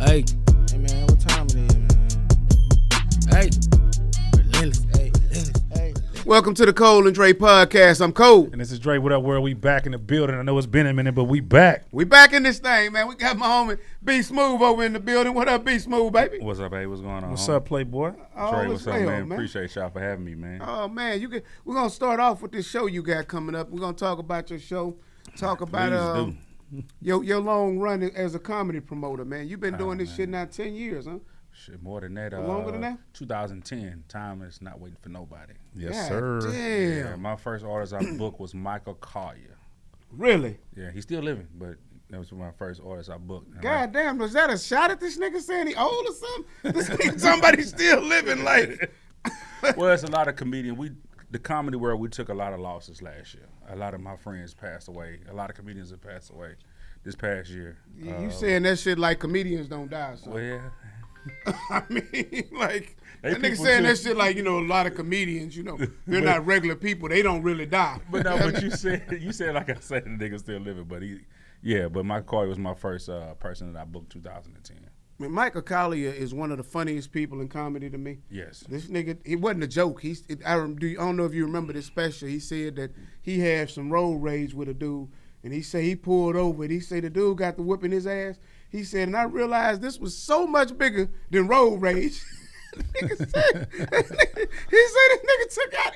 Hey, Hey man, what time it is, man? hey, relentless. Hey, hey. Welcome to the Cole and Dre podcast. I'm Cole. And this is Dre. What up, world? We back in the building. I know it's been a minute, but we back. We back in this thing, man. We got my homie B Smooth over in the building. What up, B Smooth, baby? What's up, baby? What's going on? What's up, Playboy? All Trey, is what's up, well, man? Appreciate y'all for having me, man. Oh man, we're gonna start off with this show you got coming up. We're gonna talk about your show. Talk about Please your long run as a comedy promoter, man. You've been doing this shit now 10 years, huh? Shit, more than that. Longer than that? 2010. Time is not waiting for nobody. Yes, God sir. Damn. Yeah, my first artist I booked was Michael Collier. Really? Yeah, he's still living, but that was my first artist I booked. And God damn, was that a shot at this nigga saying he old or something? This nigga somebody still living like. Well, it's a lot of comedians. The comedy world, we took a lot of losses last year. A lot of my friends passed away. A lot of comedians have passed away this past year. You saying that shit like comedians don't die, so. Well, yeah. I mean, like, They that nigga people saying too. that shit like, a lot of comedians, they're not regular people. They don't really die. But no, but you said like I said, the nigga still living. But but Michael Collier was my first person that I booked 2010. I mean, Michael Collier is one of the funniest people in comedy to me. Yes. This nigga, it wasn't a joke. I don't know if you remember this special. He said that he had some road rage with a dude, and he said he pulled over, and he said the dude got the whipping his ass. He said, and I realized this was so much bigger than road rage. He said this nigga took out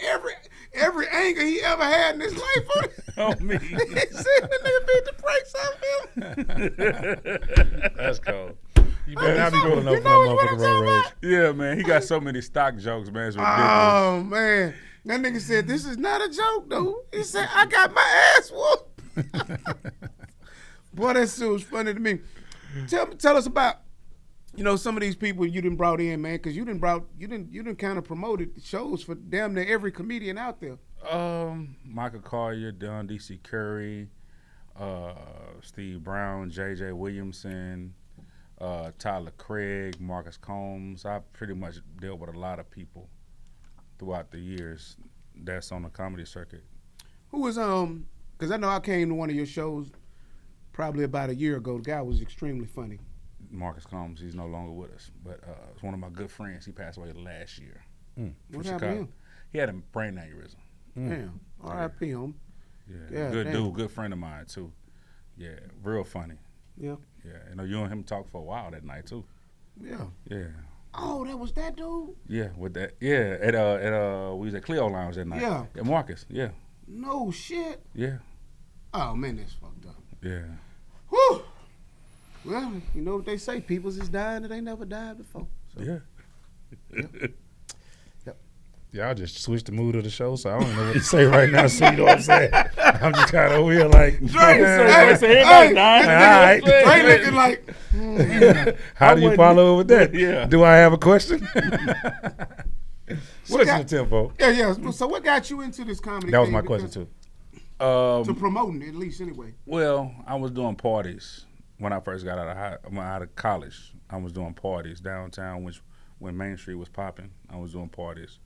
every anger he ever had in his life on it. On me. He said the nigga beat the brakes off him. That's cold. You better not be rolling over You that know what motherfucking I'm road talking rage. Yeah, man, he got so many stock jokes, man. It's ridiculous. Oh man, that nigga said this is not a joke, though. He said I got my ass whooped. Boy, that shit was funny to me. Tell us about some of these people you done brought in, man, because you done kind of promoted shows for damn near every comedian out there. Michael Collier, Don D.C. Curry, Steve Brown, J.J. Williamson, Tyler Craig, Marcus Combs. I pretty much dealt with a lot of people throughout the years that's on the comedy circuit. Who was because I know I came to one of your shows probably about a year ago. The guy was extremely funny. Marcus Combs, he's no longer with us, but it's one of my good friends. He passed away last year. What happened to him? He had a brain aneurysm. Damn, R.I.P. him. Yeah, God good damn. dude, good friend of mine too. Yeah, real funny. Yeah, Yeah, you and him talked for a while that night too. yeah. Yeah, Oh, that was that dude? yeah, with that. Yeah, we was at Cleo Lounge that night. Yeah. Marcus. Yeah, No shit. yeah, Oh man, that's fucked up. yeah. Whew. Well, you know what they say, peoples is dying that they never died before. So. Yeah. Y'all just switched the mood of the show, so I don't know what to say right now. So you know what I'm saying? I'm just kind of over here like, Hey, Dre looking like, how do you follow up with that? Yeah. Do I have a question? Switching got- the tempo. yeah. So what got you into this comedy? That was thing? my question Because- too. To promoting it, at least anyway. Well, I was doing parties when I first got out of college. I was doing parties downtown, when Main Street was popping. I was doing parties.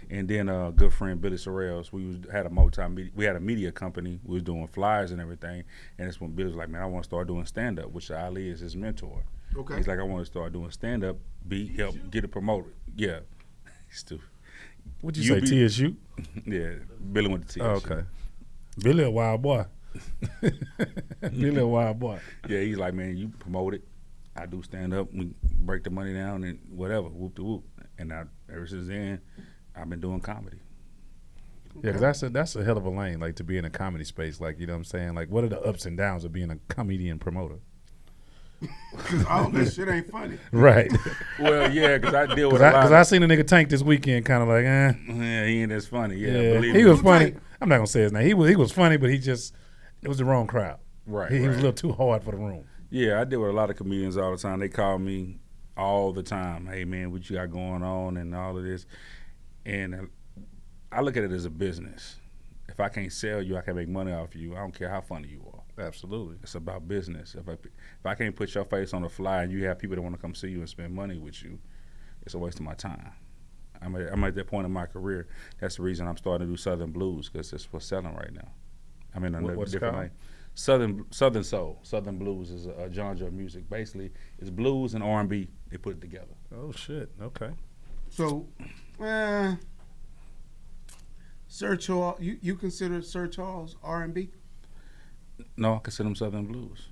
And then a good friend, Billy Sorrells, we had a media company. We was doing flyers and everything. And that's when Billy was like, man, I want to start doing stand-up, which Ali is his mentor. Okay. He's like, I want to start doing stand-up, help get it promoted. Yeah. Stupid. What'd you say, TSU? Yeah, Billy went to TSU. Oh, okay. Billy a wild boy. Billy a wild boy. Yeah, he's like, man, you promote it. I do stand-up. We break the money down and whatever, whoop-de-whoop. And ever since then, I've been doing comedy. Yeah, because that's a hell of a lane, like to be in a comedy space. Like, you know what I'm saying? Like, what are the ups and downs of being a comedian promoter? Because all this shit ain't funny. Right. Well, yeah, because I deal with a lot. Because I seen a nigga Tank this weekend, kind of like, Yeah, he ain't as funny. Yeah, believe he me. was funny. Tank? I'm not gonna say his name. He was funny, but it was the wrong crowd. Right, He was a right. little too hard for the room. Yeah, I deal with a lot of comedians all the time. They call me all the time. Hey, man, what you got going on and all of this. And I look at it as a business. If I can't sell you, I can make money off you. I don't care how funny you are. Absolutely. It's about business. If I can't put your face on the fly and you have people that want to come see you and spend money with you, it's a waste of my time. I'm at that point in my career. That's the reason I'm starting to do Southern Blues, because it's what's selling right now. I'm in a What's it different called? lane. Southern soul, Southern blues is a genre of music. Basically, it's blues and R&B. They put it together. Oh shit. Okay. So, Sir Charles, you consider Sir Charles R&B? No, I consider them Southern blues.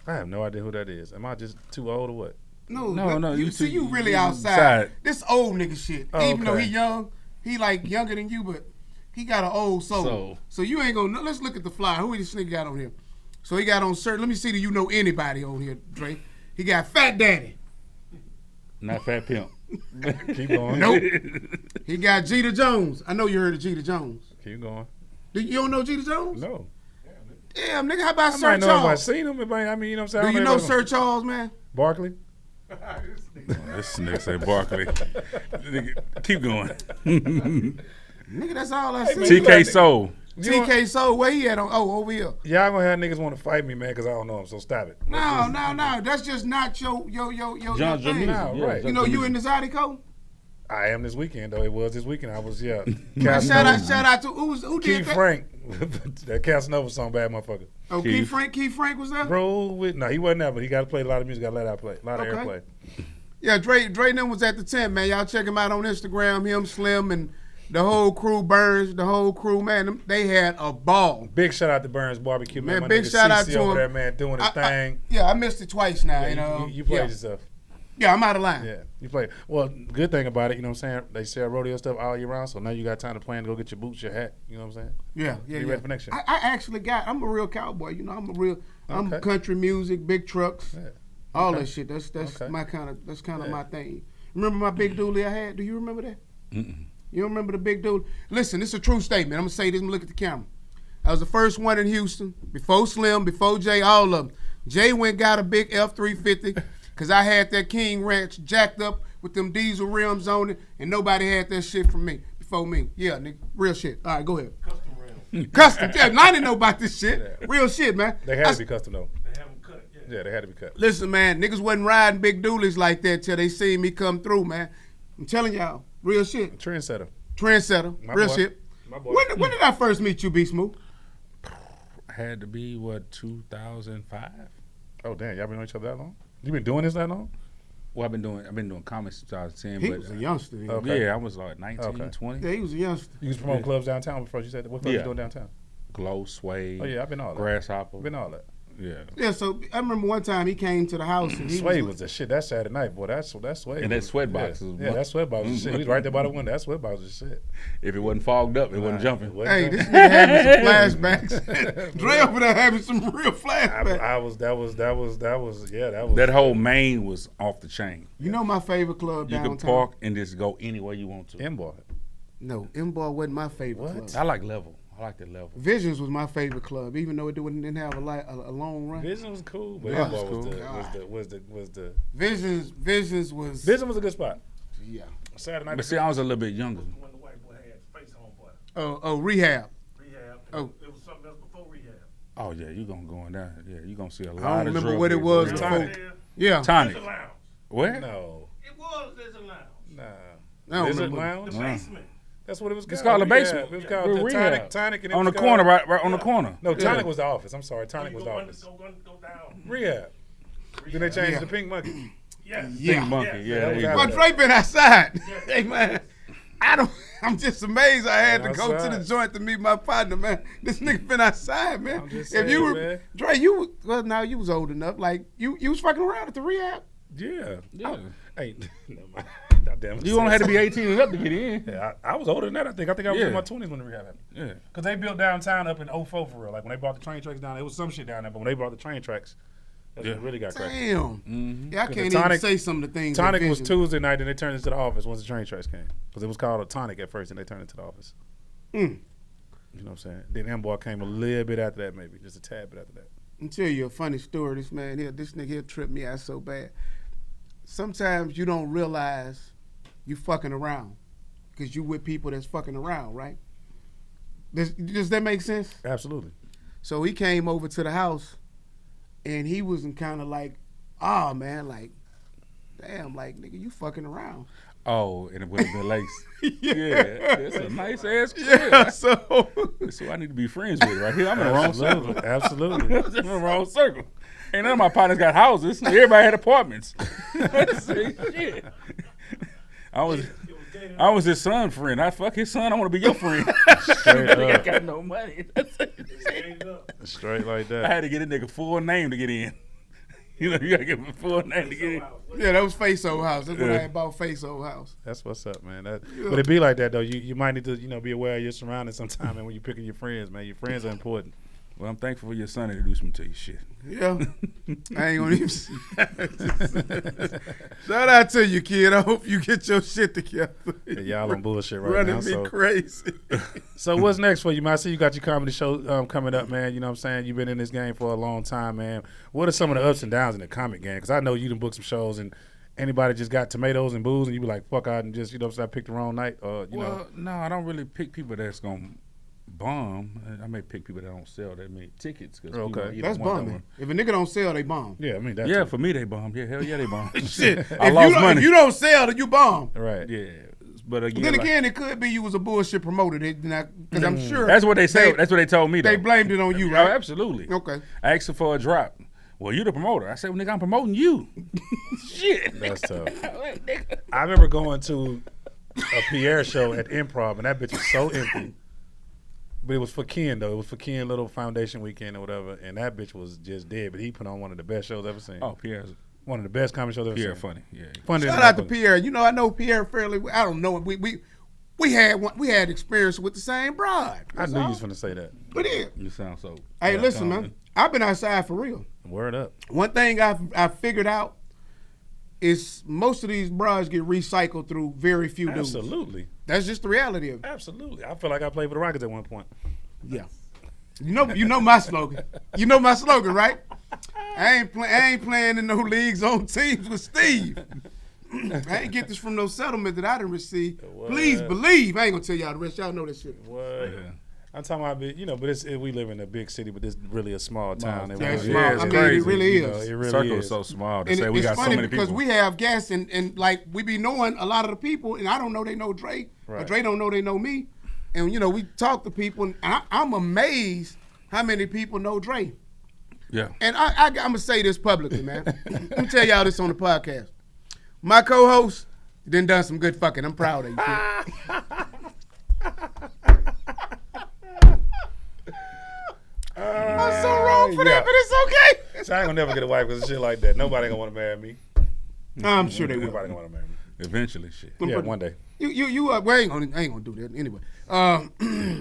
I have no idea who that is. Am I just too old or what? No, You you see, too- you really you outside. outside. This old nigga shit. Oh, Even though okay. he young, he like younger than you, but he got an old soul. Soul. So you ain't gonna. Let's look at the flyer. Who this nigga got on here? So he got on Sir. Let me see. Do you know anybody on here, Dre? He got Fat Daddy. Not Fat Pimp. Keep going. Nope. He got Jeter Jones. I know you heard of Jeter Jones. Keep going. You don't know Jeter Jones? No. Damn, nigga. How about I Sir might know if I Charles? seen him. If I mean, you know what I'm saying? Do I you don't know if I- Sir Charles, man? Barkley? This nigga say Barkley. Nigga, keep going. Nigga, that's all I see. TK Soul. TK Soul, where he at? Over here. Y'all gonna have niggas want to fight me, man, because I don't know him. So stop it. No. That's just not your John thing. Jamil. Nah, right. You know, you in the Zydeco? I am this weekend though. It was this weekend. I was Man, shout out to who did Keith that? Frank. That Casanova song, bad motherfucker. Oh, Keith Frank was there? Bro, no, he wasn't there, but he got to play a lot of music. Got to let out play, a lot of Okay. airplay. Yeah, Dre them was at the tent, man. Y'all check him out on Instagram. Him, Slim, and the whole crew, Burns, the whole crew, man. They had a ball. Big shout out to Burns Barbecue, man. Man, My big nigga shout out CC to over him. there, man, doing his thing. Yeah, I missed it twice now. Yeah, you played yeah. yourself. Yeah, I'm out of line. Yeah, you played. Well, good thing about it, you know what I'm saying? They sell rodeo stuff all year round, so now you got time to plan to go get your boots, your hat. You know what I'm saying? Yeah. You ready for next year? I actually I'm a real cowboy. You know, I'm Okay. country music, big trucks, Yeah. all Okay. that shit. That's Okay. my kind of Yeah. my thing. Remember my big dually I had? Do you remember that? Mm-mm. You don't remember the big dude? Listen, this is a true statement. I'm gonna say this and look at the camera. I was the first one in Houston, before Slim, before Jay, all of them. Jay went got a big F-350 because I had that King Ranch jacked up with them diesel rims on it, and nobody had that shit from me before me. Yeah, nigga, real shit. All right, go ahead. Custom rail. Custom, yeah, I didn't know about this shit. Real shit, man. They had to be custom though. They have them cut. Yeah. Yeah, they had to be cut. Listen, man, niggas wasn't riding big dualies like that till they seen me come through, man. I'm telling y'all, real shit. Trendsetter. Trendsetter, My real boy. shit. My boy. When did I first meet you, B Smooth? Had to be, 2005? Oh damn, y'all been on each other that long? You been doing this that long? Well, I've been doing comedy since I was 10. He but was a youngster then. Okay. Yeah, I was like 19, Okay. 20. Yeah, he was a youngster. You was promoting clubs downtown before you said that. What clubs you Yeah. doing downtown? Glow, Sway, Oh yeah, I've been all that. Grasshopper. Been all that. Yeah. Yeah, so I remember one time he came to the house and he Sway was was the shit. That Saturday night, boy. That's Sway. And that was- Sweatbox Yeah, is yeah, one- that Sweatbox was shit. We was right there by the window. That Sweatbox was shit. If it wasn't fogged up, it wasn't jumping. Hey, this nigga having some flashbacks. Dre over there having some real flashbacks. I was that was That whole main was off the chain. You know my favorite club You downtown? could park and just go anywhere you want to. M-Boy. No, M-Bar wasn't my favorite What? club. I like level. I like that level. Visions was my favorite club, even though it didn't have a long run. Vision was cool, but Yeah, M-Boy it's cool. was the Visions was Vision was a good spot. yeah. Saturday night. But see, I was a little bit younger. When the white boy had face homeboy. Oh, rehab. Rehab. Oh. It was something else before rehab. Oh yeah, you gonna go in there. Yeah, you gonna see a lot I don't of remember drug what it people. was Yeah. before. There, Yeah. Tonic. There's a lounge. Where? No, There's a lounge. nah. I don't Lizard remember. Lounge. The basement. That's what it was called. It's called a basement. Yeah, it was Yeah. called With the rehab. Tonic, and it On the was corner, called- right on the corner. No, Yeah. Tonic was the office. I'm sorry, Tonic You was go the under- office. Go down. Rehab. Then they changed Yeah. to Pink Monkey. Yes. Yeah. Pink monkey. Yes. Yeah, That there was you out go. But Dre been outside. Yeah. Hey man, I'm just amazed I had to go to the Outside. joint to meet my partner, man. This nigga been outside, man. I'm just If you saying, were man. Dre, now you was old enough. Like you was fucking around at the rehab. Yeah. Yeah. Hey, never mind. Goddamn it. You only had to be 18 and up to get in. Yeah, I was older than that. I think I was Yeah. in my 20s when the rehab happened. Yeah. Cause they built downtown up in 04 for real. Like when they brought the train tracks down, there was some shit down there. But when they brought the train tracks, that's when it Yeah. really got cracked. Damn. Mm-hmm. Yeah, I 'Cause can't the even Tonic- say some of the things. Tonic at was Vision. Tuesday night, and they turned into the office once the train tracks came. Because it was called a Tonic at first, and they turned it to the office. Mm. You know what I'm saying? Then M-Boy came a little bit after that, maybe. Just a tad bit after that. I'll tell you a funny story. This man here, this nigga here tripped me out so bad. Sometimes you don't realize you fucking around because you with people that's fucking around, right? Does that make sense? Absolutely. So he came over to the house, and he wasn't kind of like, oh man, like, damn, like nigga, you fucking around. Oh, and it would have been lace. Yeah, it's a nice ass crib. Yeah, so That's who I need to be friends with right here. I'm in the wrong circle. Absolutely. I'm in the wrong circle. Ain't none of my partners got houses. Everybody had apartments. Shit. I was his son friend. I fuck his son. I want to be your friend. Straight I up. got no money. Straight like I that. had to get a nigga full name to get in. You know, you gotta give him a full name to get in. yeah, that was Face Old House. That's what Yeah. I had about Face Old House. That's what's up, man. But it be like that though. You might need to be aware of your surroundings sometime, and when you're picking your friends, man, your friends are important. Well, I'm thankful for your son introducing me to you. Shit. Yeah, I ain't gonna even. Shout out to you, kid. I hope you get your shit together. Yeah, y'all on bullshit right Running now. me So, crazy. so what's next for you, man? I see you got your comedy show coming up, man. You know what I'm saying? You've been in this game for a long time, man. What are some of the ups and downs in the comic game? Because I know you done booked some shows and anybody just got tomatoes and booze and you be like, fuck, I done just, I picked the wrong night. Or, you know. No, I don't really pick people that's gonna bomb. I may pick people that don't sell that many tickets. Cause Okay. people either That's want bombing. them If a nigga don't sell, they bomb. Yeah, I mean, that's Yeah, for me they bomb. Yeah, hell yeah they bomb. Shit. I if, lost you don't, money. if you don't sell, then you bomb. right. Yeah, but again, Then like- again, it could be you was a bullshit promoter. Because I'm sure that's what they said. That's what they told me. they Though. blamed it on you, Oh, right? absolutely. Okay. I asked her for a drop. Well, you the promoter. I said, well, nigga, I'm promoting you. Shit. That's tough. Like, nigga. I remember going to a Pierre show at Improv, and that bitch was so empty. But it was for Ken, though. It was for Ken Little Foundation Weekend or whatever, and that bitch was just dead. But he put on one of the best shows I've ever seen. Oh, Pierre's One of the best comedy shows I've ever Pierre seen. funny. Yeah. Funny Shout than out to motherfucker. Pierre. You know, I know Pierre fairly well. I don't know. We had experience with the same bride. I knew you was finna say that. But yeah. You sound so. Hey, listen, man. I've been outside for real. Word up. One thing I've figured out is most of these bras get recycled through very few dudes. Absolutely. That's just the reality of it. Absolutely. I feel like I played for the Rockets at one point. Yeah. You know my slogan. You know my slogan, right? I ain't playing in no leagues on teams with Steve. I ain't get this from no settlement that I didn't receive. What? Please believe. I ain't gonna tell y'all the rest. Y'all know that shit. What? Yeah. I'm talking about, but we live in a big city, but this really a small town. town. Yeah, it's Yeah, small. it's I mean, crazy. it really You know, is. it really Circle is. is so small to And say we it's got so funny many because people. we have guests and like we be knowing a lot of the people, and I don't know they know Dre, or Right. Dre don't know they know me, and we talk to people, and I'm amazed how many people know Dre. Yeah. And I'm gonna say this publicly, man. Let me tell y'all this on the podcast. My co-host done some good fucking. I'm proud of you. Kid. I'm so wrong for that, but it's okay. So I ain't gonna never get a wife because of shit like that. Nobody gonna want to marry me. I'm sure they will. Nobody gonna want to marry me. Eventually, shit. Yeah, one day. You well, I ain't gonna do that anyway.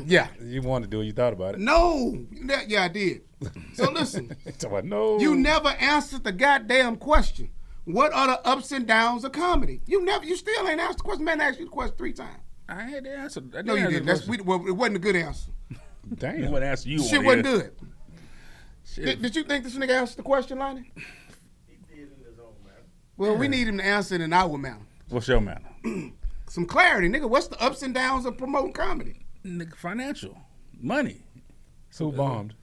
Yeah. You wanted to do it. You thought about it. No. Yeah, I did. So listen, Talking about no. you never answered the goddamn question. What are the ups and downs of comedy? You still ain't answered the question. Man, I asked you the question 3 times. I had to answer. No, you didn't. It wasn't a good answer. I Damn. wouldn't answer you. Shit on wasn't here. good. Shit. Did you think this nigga answered the question, Lonnie? He did in his own manner. Well, we need him to answer it in our manner. What's your manner? Some clarity, nigga. What's the ups and downs of promoting comedy? Nigga, financial. Money. Who bombed?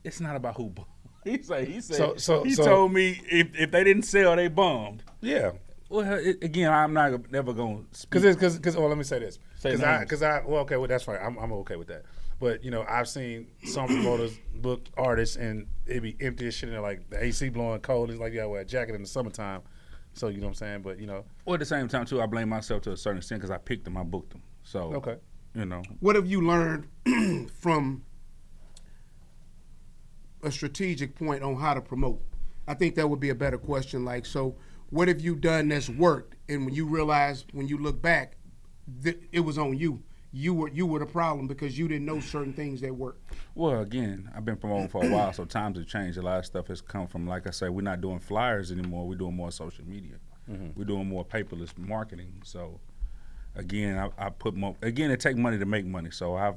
It's not about who bombed. He said he So- told me if they didn't sell, they bombed. Yeah. Well, again, I'm not never gonna speak. Because let me say this. Say names. Okay, that's fine. I'm okay with that. But I've seen some promoters book artists and it be empty as shit and like the AC blowing cold. It's like you gotta wear a jacket in the summertime. So you know what I'm saying. But Well, at the same time too, I blame myself to a certain extent because I picked them, I booked them. So okay. What have you learned from a strategic point on how to promote? I think that would be a better question. Like, so what have you done that's worked? And when you realize, when you look back, that it was on you. You were the problem because you didn't know certain things that worked. Well, again, I've been promoting for a while, so times have changed. A lot of stuff has come from, like I said, we're not doing flyers anymore. We're doing more social media. Mm-hmm. We're doing more paperless marketing. So, again, I put more. Again, it takes money to make money. So I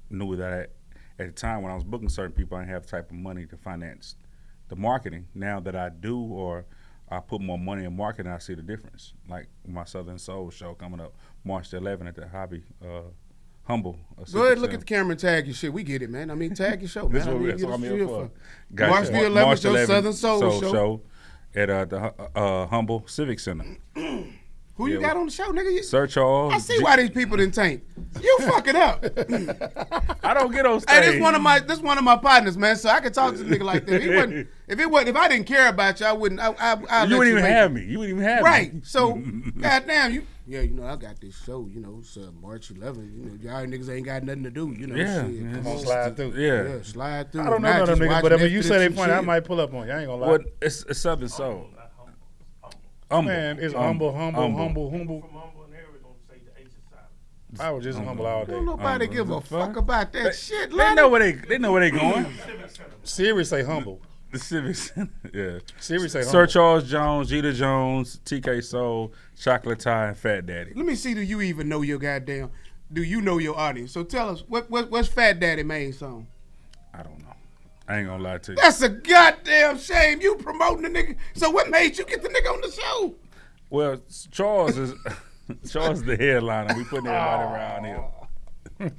knew that at the time when I was booking certain people, I didn't have the type of money to finance the marketing. Now that I do, or I put more money in marketing, I see the difference. Like my Southern Soul show coming up March the 11th at the Hobby Humble. Go ahead, look at the camera and tag your shit. We get it, man. I mean, tag your show, man. This is what I'm here for. March the 11th, your Southern Soul show. at the Humble Civic Center. Who you Yeah, got on the show, nigga? You, Sir Charles. I see why these people didn't tank. You fuck it up. I don't get on stage. Hey, this one of my partners, man. So I could talk to this nigga like that. If I didn't care about you, I wouldn't. I'd You let wouldn't even make have it. me. You wouldn't even have Right. me. So, goddamn, you. Yeah, you know, I got this show. You know, it's March 11th. You know, y'all niggas ain't got nothing to do. You know, Yeah, shit. yeah. Come I'm on, slide through. Yeah. slide through. I don't know Not none of them just niggas, but I mean, you watching say they Netflix funny, I and might pull up on you. I ain't gonna lie. What? It's Southern Soul. Humble. Man, it's humble. From humble and Harry gonna say the H is silent. I was just humble all shit. day. Don't nobody give a fuck about that shit. They Lonnie. know where they going. Civic Center. Siri say humble. The Civic Center. Yeah. Siri say humble. Sir Charles Jones, Jeter Jones, TK Soul, Chocolate Tie, and Fat Daddy. Let me see. Do you even know your goddamn? Do you know your audience? So tell us what's Fat Daddy main song? I don't know. I ain't gonna lie to you. That's a goddamn shame. You promoting the nigga. So what made you get the nigga on the show? Well, Charles is the headliner. We putting everybody around here.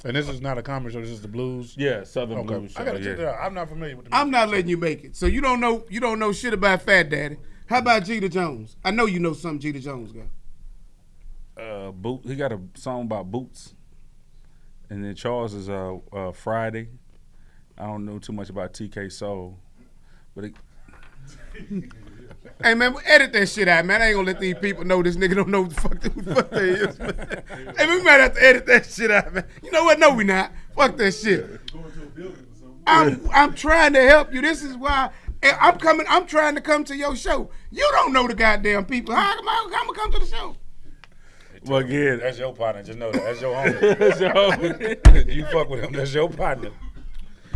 And this is not a comedy show. This is the blues. Yeah, Southern Okay, Blues. I gotta Show, check yeah. that out. I'm not familiar with the. I'm not letting you make it. So you don't know shit about Fat Daddy. How about Jeter Jones? I know you know something Jeter Jones got. Boot. He got a song about boots, and then Charles is Friday. I don't know too much about TK Soul, but Hey man, edit that shit out, man. I ain't gonna let these people know this nigga don't know who the fuck they is, man. Hey, we might have to edit that shit out, man. You know what? No, we not. Fuck that shit. I'm trying to help you. This is why I'm trying to come to your show. You don't know the goddamn people. How am I gonna come to the show? well, again, That's your partner. Just know that. That's your homie. so, You fuck with him. That's your partner.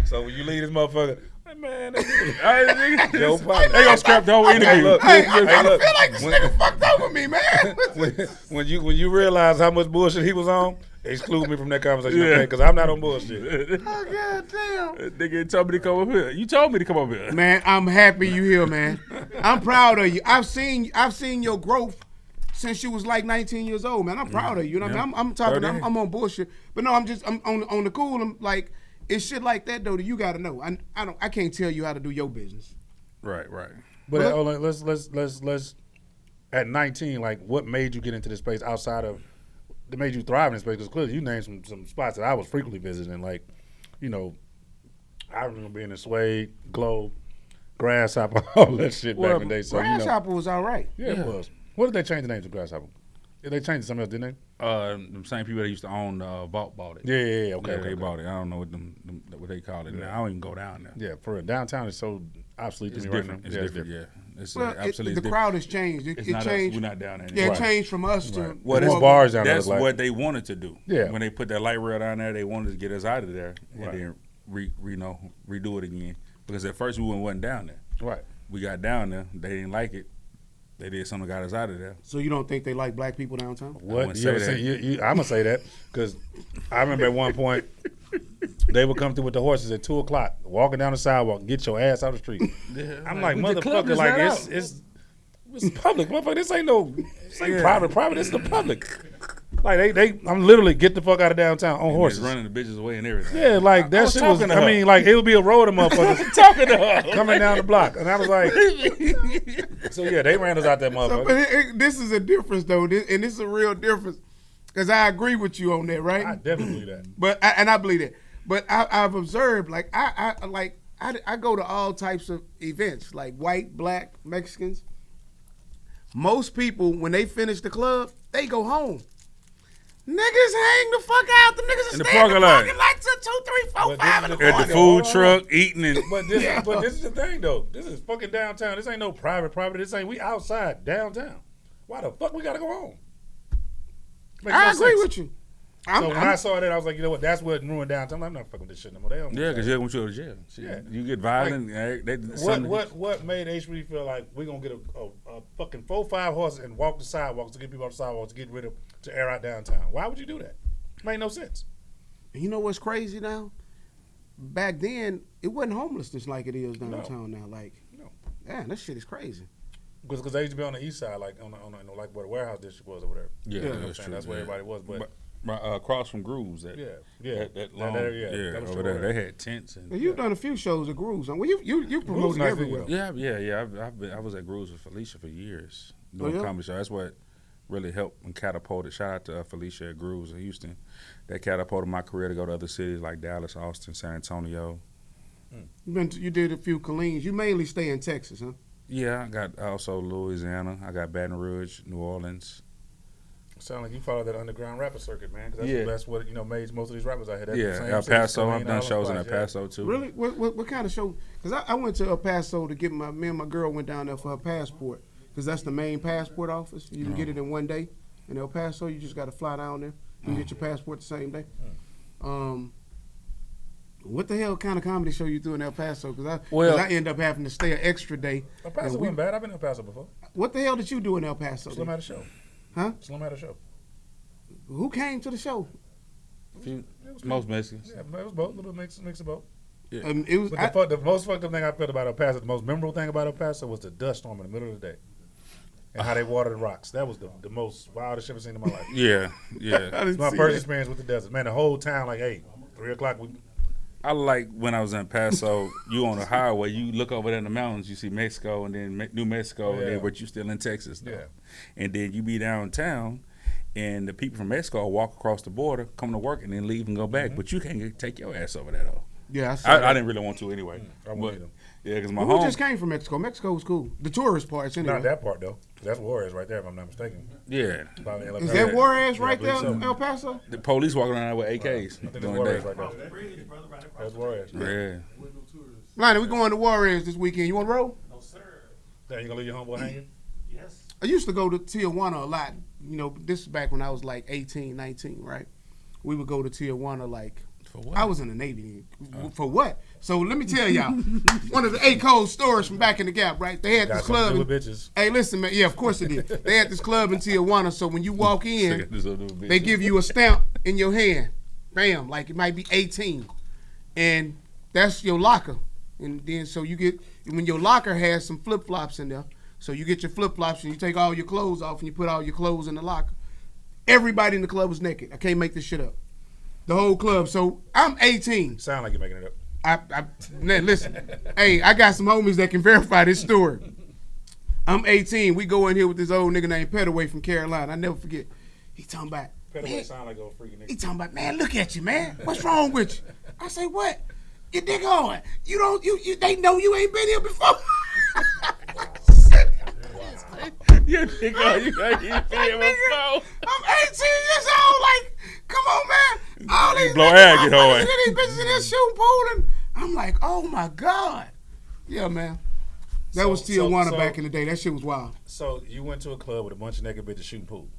So when you leave this motherfucker, man, Joe Partner. they gonna scrap the whole interview. look. Hey, I look. feel like this nigga fucked over me, man. when you realize how much bullshit he was on, exclude me from that conversation, Yeah. okay? Because I'm not on bullshit. Oh goddamn. Nigga told me to come up here. You told me to come up here. Man, I'm happy you here, man. I'm proud of you. I've seen your growth since you was like 19 years old, man. I'm proud of you. You know what I mean? I'm talking. 30. I'm on bullshit, but no, I'm on the cool. I'm like, it's shit like that though that you got to know. I can't tell you how to do your business. Right. But hold on, let's at 19, like what made you get into this space outside of that made you thrive in this space? Because clearly you named some spots that I was frequently visiting, like, you know, I remember being in Suede, Glow, Grasshopper, all that shit back in the day. So Grasshopper was all right. you know, yeah, it was. What did they change the name to Grasshopper? Did they change it to something else, didn't The same people that used to own Vault bought it. they? Yeah, okay. Yeah, okay, they okay. bought it. I don't know what they call it now. I don't even go down there. Yeah, for real. Downtown is so obsolete It's to me different. right now. It's different. Yeah, it's Well, absolutely the different. crowd has changed. It It's not us. changed. We're not down there Yeah, anymore. it changed from us to Well, more- there's bars down there. That's like, what they wanted to do. Yeah. When they put that light rail down there, they wanted to get us out of there and Right. then redo it again. Because at first we wasn't down there. right. We got down there. They didn't like it. They did something that got us out of there. So you don't think they like black people downtown? What? wouldn't You say ever that. say, I'm gonna say that because I remember at one point they would come through with the horses at 2:00, walking down the sidewalk, and get your ass out the street. I'm like, the club motherfucker, is like not it's public, motherfucker. This ain't Yeah. private. This is the public. Like I'm literally get the fuck out of downtown on Horses horses. running the bitches away and everything. Yeah, like that was shit was. talking to I her. mean, like it would be a road of motherfuckers Talking to her. coming down the block, and I was like, so yeah, they ran us out that So, motherfucker. but this is a difference though, and this is a real difference, because I agree with you on that, right? I definitely believe that. But I believe that. But I've observed, like I go to all types of events, like white, black, Mexicans. Most people, when they finish the club, they go home. Niggas hang the fuck out. The niggas In are the standing parking lot. like 2, 3, 4, But 5 in this the is At the morning. food truck, eating and But this is the thing though. This is fucking downtown. This ain't no private property. This ain't we outside downtown. Why the fuck we gotta go home? Makes I no agree sense. with you. So when I saw that, I was like, you know what? That's what ruined downtown. I'm not fucking with this shit no more. They don't. yeah, because you want you to go to jail. Shit. Yeah. You get violent. What made HB feel like we're gonna get a fucking 4-5 horses and walk the sidewalks to get people on the sidewalks to get rid of to air out downtown? Why would you do that? Made no sense. You know what's crazy now? Back then, it wasn't homelessness like it is downtown now. Like, No. man, that shit is crazy. Because they used to be on the east side, like on like where the warehouse district was or whatever. Yeah, You know what I'm that's saying? true. That's where everybody was. But across from Grooves. That, yeah, That long, area, that was over true. there. They had tents and. Now, you've done a few shows at Grooves. Well, you promoting nice everywhere. video. Yeah. I was at Grooves with Felicia for years. doing Oh, yeah? comedy show. That's what really helped and catapulted. Shout out to Felicia Grooves in Houston. That catapulted my career to go to other cities like Dallas, Austin, San Antonio. You did a few Colleen's. You mainly stay in Texas, huh? Yeah, I got also Louisiana. I got Baton Rouge, New Orleans. Sound like you follow that underground rapper circuit, man. 'Cause Yeah. that's what made most of these rappers out here. That's the Yeah, same El cities, Paso. Tulane, I've done all shows in them El spots, Paso too. Really? What kind of show? Because I went to El Paso to get me and my girl went down there for her passport. Because that's the main passport office. You can get it in one day. In El Paso, you just got to fly down there. You can get your passport the same day. What the hell kind of comedy show you do in El Paso? Because I end up having to stay an extra day. El Paso And wasn't bad. I've been in El Paso before. What the hell did you do in El Paso? Slim had a show. Huh? Slim had a show. Who came to the show? Most Mexicans. Yeah, it was both. A little mix of both. It was. But the most fucked up thing I felt about El Paso, the most memorable thing about El Paso was the dust storm in the middle of the day. And how they watered the rocks. That was the most wildest shit I've seen in my life. Yeah. It's my first experience with the desert. Man, the whole town, like, hey, 3 o'clock, I like when I was in El Paso, you on the highway, you look over there in the mountains, you see Mexico and then New Mexico, and then, but you still in Texas, though. Yeah. And then you be downtown, and the people from Mexico walk across the border, come to work, and then leave and go back. But you can't take your ass over there, though. Yeah, I didn't really want to anyway. I wouldn't either. Yeah, because my Who home. just came from Mexico? Mexico was cool. The tourist parts, anyway. Not that part, though. That's Juarez right there, if I'm not mistaken. Yeah. Probably El Is Paso. that Juarez Yeah, I right there believe in so. El Paso? The police walking around there with AKs I think that's during Juarez the right there. That's Juarez. day. Lonnie, we going to Juarez this weekend. You want to roll? No, sir. Damn, you gonna leave your homeboy hanging? Yes. I used to go to Tijuana a lot. You know, this is back when I was like 18, 19, right? We would go to Tijuana like, For what? I was in the Navy then. For what? So let me tell y'all, one of the A Code stories from back in the Gap, right? They had Got this something to club. do in- with bitches. Hey, listen, man. Yeah, of course it did. They had this club in Tijuana, so when you walk in, they give you a stamp in your hand. Bam, like it might be 18. And that's your locker. And then so you get, when your locker has some flip-flops in there, so you get your flip-flops and you take all your clothes off and you put all your clothes in the locker. Everybody in the club was naked. I can't make this shit up. The whole club. So I'm 18. Sound like you're making it up. Man, listen. Hey, I got some homies that can verify this story. I'm 18. We go in here with this old nigga named Petaway from Carolina. I never forget. He talking about, Petaway man, sound like a freaking nigga. he talking about, man, look at you, man. What's wrong with you? I say, what? You dig on. You don't, you they know you ain't been here before. You think you got you feel I'm 18 years old. Like, come on, man. All these Blow niggas, air, get all away. these bitches in this shooting pool, and I'm like, oh my god. Yeah, man. That was Tijuana back in the day. That shit was wild. So you went to a club with a bunch of naked bitches shooting pool.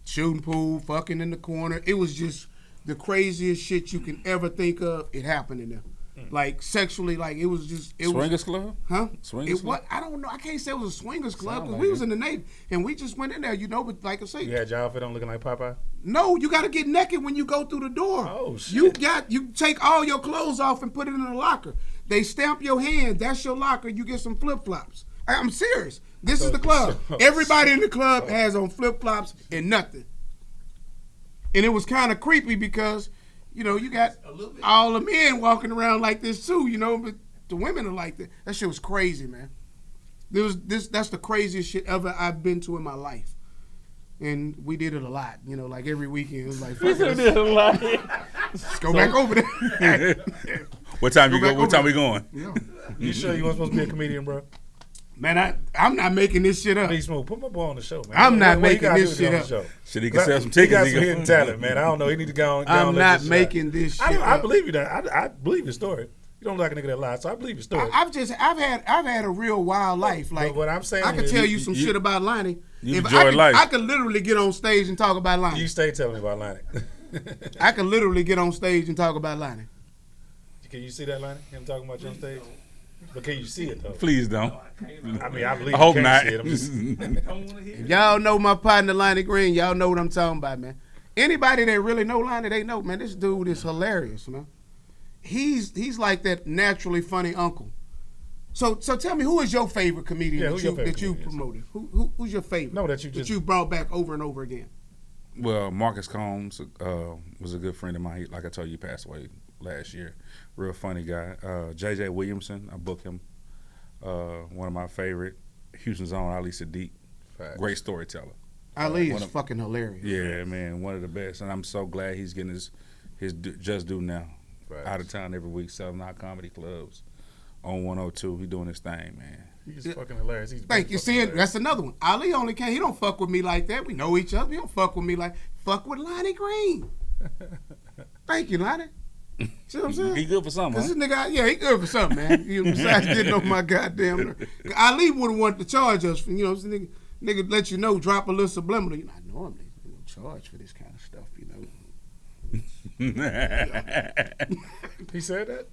Shooting pool, fucking in the corner. It was just the craziest shit you can ever think of. It happened in there. Like sexually, like it was just it was. Swingers club? Huh? Swingers It what? I don't know. I can't say it was a swingers club Sound because like we was it. in the Navy and we just went in there, you know. But like I say, You had your outfit on looking like Popeye? no, you got to get naked when you go through the door. Oh, shit. You take all your clothes off and put it in the locker. They stamp your hand. That's your locker. You get some flip flops. I'm serious. This is the club. Everybody in the club has on flip flops and nothing. And it was kind of creepy because, you know, you got all the men walking around like this too, you know, but the women are like that. That shit was crazy, man. That's the craziest shit ever I've been to in my life. And we did it a lot, you know, like every weekend. It was like, fuck it, let's go back over there. What time you Go go? back What time over. we going? Yeah. You sure you weren't supposed to be a comedian, bro? Man, I'm not making this shit up. Please, Smooth, put my boy on the show, man. I'm not What you making gotta this do to get shit on up. the show? Shit, he can sell some He tickets. got He some can- hidden talent, man. I don't know. He need to go on. I'm let not this shit out. making this shit I up. believe you. That I believe your story. You don't look like a nigga that lies, so I believe your story. I've had a real wild life. Like what I'm saying I could is tell you- you some you- shit about Lonnie. you If enjoy life. I could literally get on stage and talk about Lonnie. You stay telling me about Lonnie. I could literally get on stage and talk about Lonnie. Can you see that, Lonnie? Him talking about you on stage? But can you see it though? Please don't. I mean, I believe I hope you not. can't see it. I'm just, Don't want to hear If y'all know my partner Lonnie Green, y'all know what I'm talking about, man. Anybody that really know Lonnie, they know, man. This dude is hilarious, man. He's like that naturally funny uncle. So tell me, who is your favorite comedian Yeah, that who's you your favorite that you comedian? promoted? Who's your favorite? No, that you just- you brought back over and over again. Well, Marcus Combs was a good friend of mine. He, like I told you, he passed away last year. Real funny guy. J.J. Williamson, I booked him. One of my favorite, Houston's own Ali Sadiq. Facts. Great storyteller. Ali one is of- fucking hilarious. Yeah, man, one of the best, and I'm so glad he's getting his just due now. Facts. Out of town every week, selling out comedy clubs on 102. He doing his thing, man. He's fucking hilarious. He's Thank you. See, that's another one. Ali only can't. He don't fuck with me like that. We know each other. He don't fuck with me like fuck with Lonnie Green. Thank you, Lonnie. See what I'm saying? He good for something, Cause huh? this nigga, yeah, he good for something, man. You know, besides getting on my goddamn nerve. Ali would have wanted to charge us for, you know, nigga let you know, drop a little subliminal. You know, I normally charge for this kind of stuff, you know. He said that?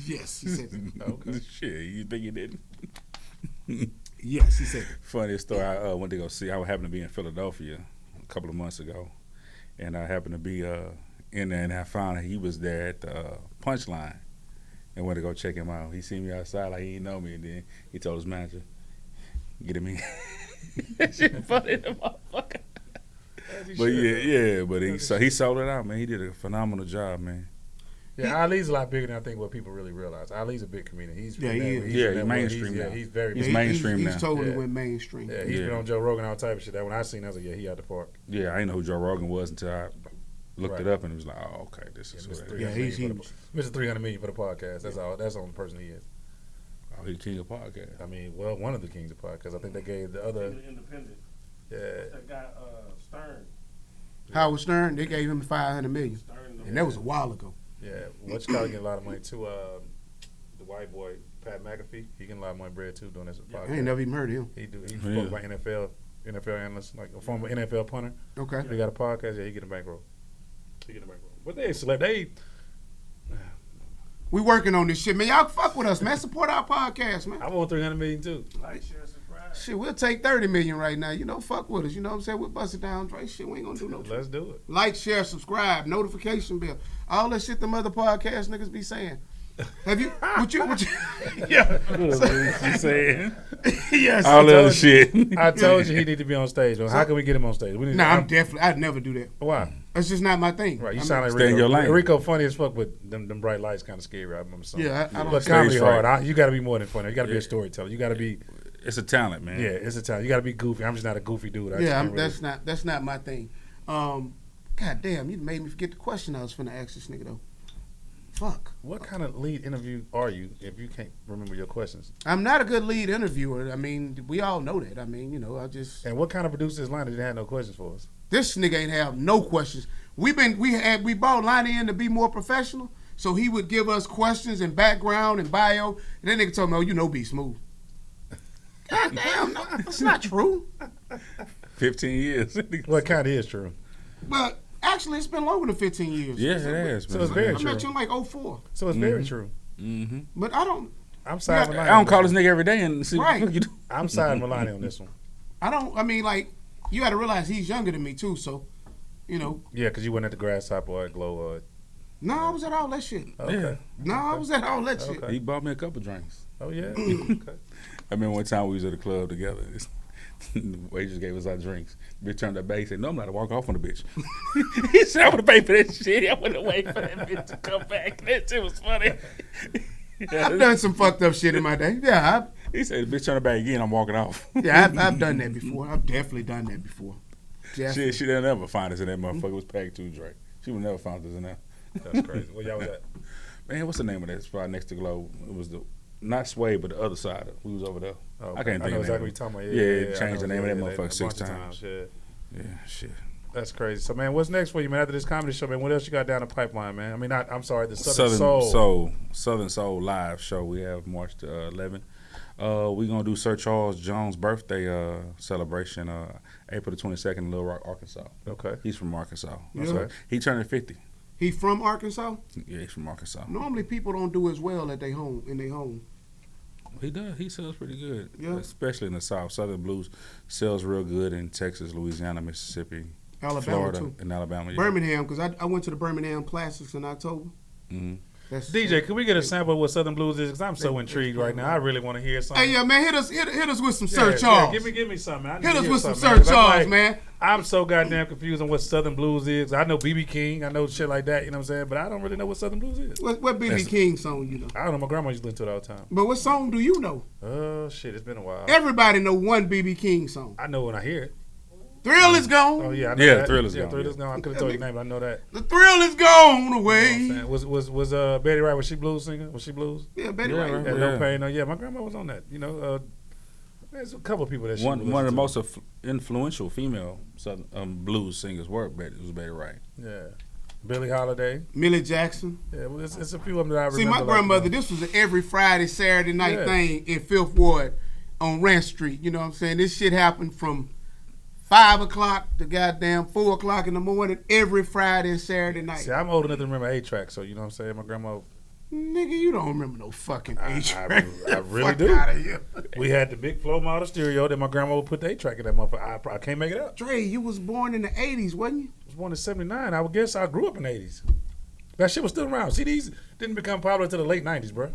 Yes, he said that. Okay. Shit, you think he didn't? Yes, he said that. Funniest story. I went to go see. I happened to be in Philadelphia a couple of months ago, and I happened to be in there, and I found he was there at the Punchline, and went to go check him out. He seen me outside like he didn't know me, and then he told his manager, "Get him in." That shit funny, the motherfucker. But but he sold it out, man. He did a phenomenal job, man. Yeah, Ali's a lot bigger than I think what people really realize. Ali's a big comedian. He's Yeah, he is. He's mainstream now. He's very He's big. mainstream He's now. totally Yeah. went mainstream. Yeah, he's been on Joe Rogan, all type of shit. That when I seen, I was like, yeah, he out the park. Yeah, I didn't know who Joe Rogan was until I looked Right. it up, and it was like, oh, okay, this is Yeah, who Mr. that is. Yeah, 300 he's million huge. for the, Mr. 300 million for the podcast. That's all. That's the only person he is. Oh, he's king of podcast. I mean, well, one of the kings of podcasts. I think they gave the other. Independent. Yeah, That guy, Stern. Howard Stern, they gave him 500 million, Stern. and that was a while ago. yeah. What's got to get a lot of money too? The white boy Pat McAfee. He getting a lot of money bread too doing this podcast. I ain't never even heard of him. He do. He Yeah. spoke about NFL analyst, like a former NFL punter. Okay. They got a podcast. Yeah, he getting a bankroll. He getting a bankroll. But they select. They We working on this shit, man. Y'all fuck with us, man. Support our podcast, man. I want 300 million too. Like, share, subscribe. Shit, we'll take 30 million right now. You know, fuck with us. You know what I'm saying? We'll bust it down, Dre. Shit, we ain't gonna do no Let's do it. like, share, subscribe, notification bell. All that shit them other podcast niggas be saying. Have you? What you? Yeah. You saying Yes. all the other told you. shit. I told you he need to be on stage. Well, how can we get him on stage? We need Nah, to, I'm definitely. I'd never do that. why? That's just not my thing. Right, you I sound mean, like Stay in Rico. your lane. Rico funny as fuck, but them bright lights kind of scary. I remember something. Yeah, I don't. But Stage comedy fright. hard. You got to be more than funny. You got to be Yeah. a storyteller. You got to be. It's a talent, man. Yeah, it's a talent. You got to be goofy. I'm just not a goofy dude. I just Yeah, can't really- that's not my thing. God damn, you made me forget the question I was finna ask this nigga though. Fuck. What kind of lead interview are you if you can't remember your questions? I'm not a good lead interviewer. I mean, we all know that. I mean, you know, I just And what kind of producer's line didn't have no questions for us? this nigga ain't have no questions. We brought Lonnie in to be more professional, so he would give us questions and background and bio. And then nigga told me, "Oh, you know, be smooth." God damn, no, that's not true. 15 years. What kind is true? But actually, it's been longer than 15 years. Yeah, it has. So it's very I true. met you in like 04. So it's very true. Mm-hmm. But I don't. I'm siding with I Lonnie. don't on call this this nigga every day and see Right. what the fuck you do. one. I'm siding with Lonnie on this one. I mean, like, you got to realize he's younger than me too. So, you know, Yeah, because you went at the Grasshopper or at Glow. no, I was at all that shit. Okay. No, I was at all that shit. Okay. He bought me a couple drinks. Oh yeah. Okay. I remember one time we was at a club together. The waitress gave us our drinks. Bitch turned her back. He said, "No, I'm not to walk off on the bitch." He said, "I would have paid for that shit. I would have waited for that bitch to come back." That shit was funny. I've done some fucked up shit in my day. Yeah, He said, "The bitch turned her back again. I'm walking off." I've done that before. I've definitely done that before. Definitely. She didn't ever find us in that motherfucker. It was packed too, Drake. She would never find us in there. That's crazy. Where y'all was at? Man, what's the name of that spot next to Glow? It was not Sway, but the other side. We was over there. Oh, I can't think know of the exactly name. what you're talking about. Yeah, I changed know. the name of that Yeah, motherfucker a 6 bunch of times. Yeah. Yeah, shit. That's crazy. So, man, what's next for you, man? After this comedy show, man, what else you got down the pipeline, man? I mean, I'm sorry, the Southern Soul live show. We have March the 11th. We're gonna do Sir Charles Jones' birthday celebration, April the 22nd in Little Rock, Arkansas. Okay. He's from Arkansas. Yeah. So he turned 50. He from Arkansas? Yeah, he's from Arkansas. Normally people don't do as well at their home, in their home. He does. He sells pretty good. Yeah. Especially in the South. Southern blues sells real good in Texas, Louisiana, Mississippi, Alabama Florida, too. and Alabama. Yeah. Birmingham, because I went to the Birmingham Classics in October. Mhm. That's DJ, could we get a sample of what Southern Blues is? Because I'm so intrigued right now. I really want to hear something. Hey, yeah, man, hit us with some Yeah, Sir Charles. give me something. I need Hit to us hear with some something, Sir man, 'cause Charles, man. I'm so goddamn confused on what Southern Blues is. I know BB King, I know shit like that, you know what I'm saying? But I don't really know what Southern Blues is. What B.B. King song you know? I don't know. My grandma used to listen to it all the time. But what song do you know? Oh, shit. It's been a while. Everybody know one B.B. King song. I know when I hear it. Thrill is gone. Oh, yeah. I know Yeah, that. Thrill is Gone, Thrill is yeah. gone. I couldn't tell you the name, but I know that. The thrill is gone You know away. what I'm saying? Was Betty Wright, was she blues singer? Was she blues? Yeah, Betty Yeah, Wright. right. Yeah, no pain, no. Yeah, my grandma was on that. You know, there's a couple of people that she One would of the listen most influential female Southern blues singers was Betty Wright. to. Yeah. Billie Holiday. Millie Jackson. Yeah, well, it's a few of them that I remember. See, my like, grandmother, you know. this was an every Friday, Saturday night Yeah. thing in Fifth Ward on Ranch Street. You know what I'm saying? This shit happened from 5 o'clock to goddamn 4 o'clock in the morning every Friday and Saturday night. See, I'm old enough to remember A-Track, so you know what I'm saying? My grandma, Nigga, you don't remember no fucking A-Track. I really Fuck do. outta here. we had the big flow model stereo that my grandma would put the A-Track in that motherfucker. I can't make it up. Dre, you was born in the 80s, wasn't you? I was born in 79. I would guess I grew up in the 80s. That shit was still around. CDs didn't become popular until the late 90s, bro.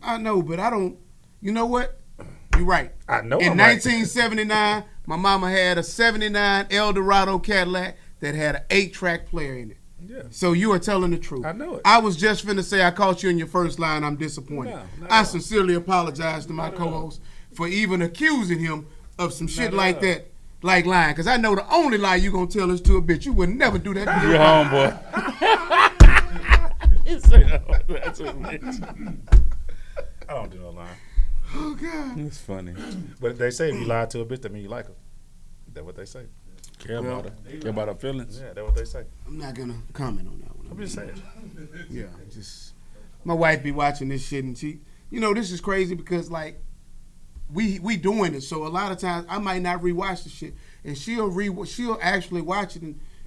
I know, but I don't. You know what? You're right. I know In I'm right. 1979, my mama had a 79 Eldorado Cadillac that had an 8-track player in it. Yeah. So you are telling the truth. I know it. I was just finna say I caught you in your first line. I'm disappointed. No, not I at all. sincerely apologize to my Not at all. co-host for even accusing him of some shit at like all. that, like lying. Because I know the only lie you gonna tell us to a bitch. You would never do that to Your your homeboy. That's what it is. I don't do no lying. Oh God. It's funny. But they say if you lie to a bitch, that means you like her. That's what they say. Care about her. Care about her feelings. Yeah, that's what they say. I'm not gonna comment on that one. I'm just saying. Yeah, just my wife be watching this shit and she, you know, this is crazy because like we doing it, so a lot of times I might not rewatch the shit, and she'll actually watch it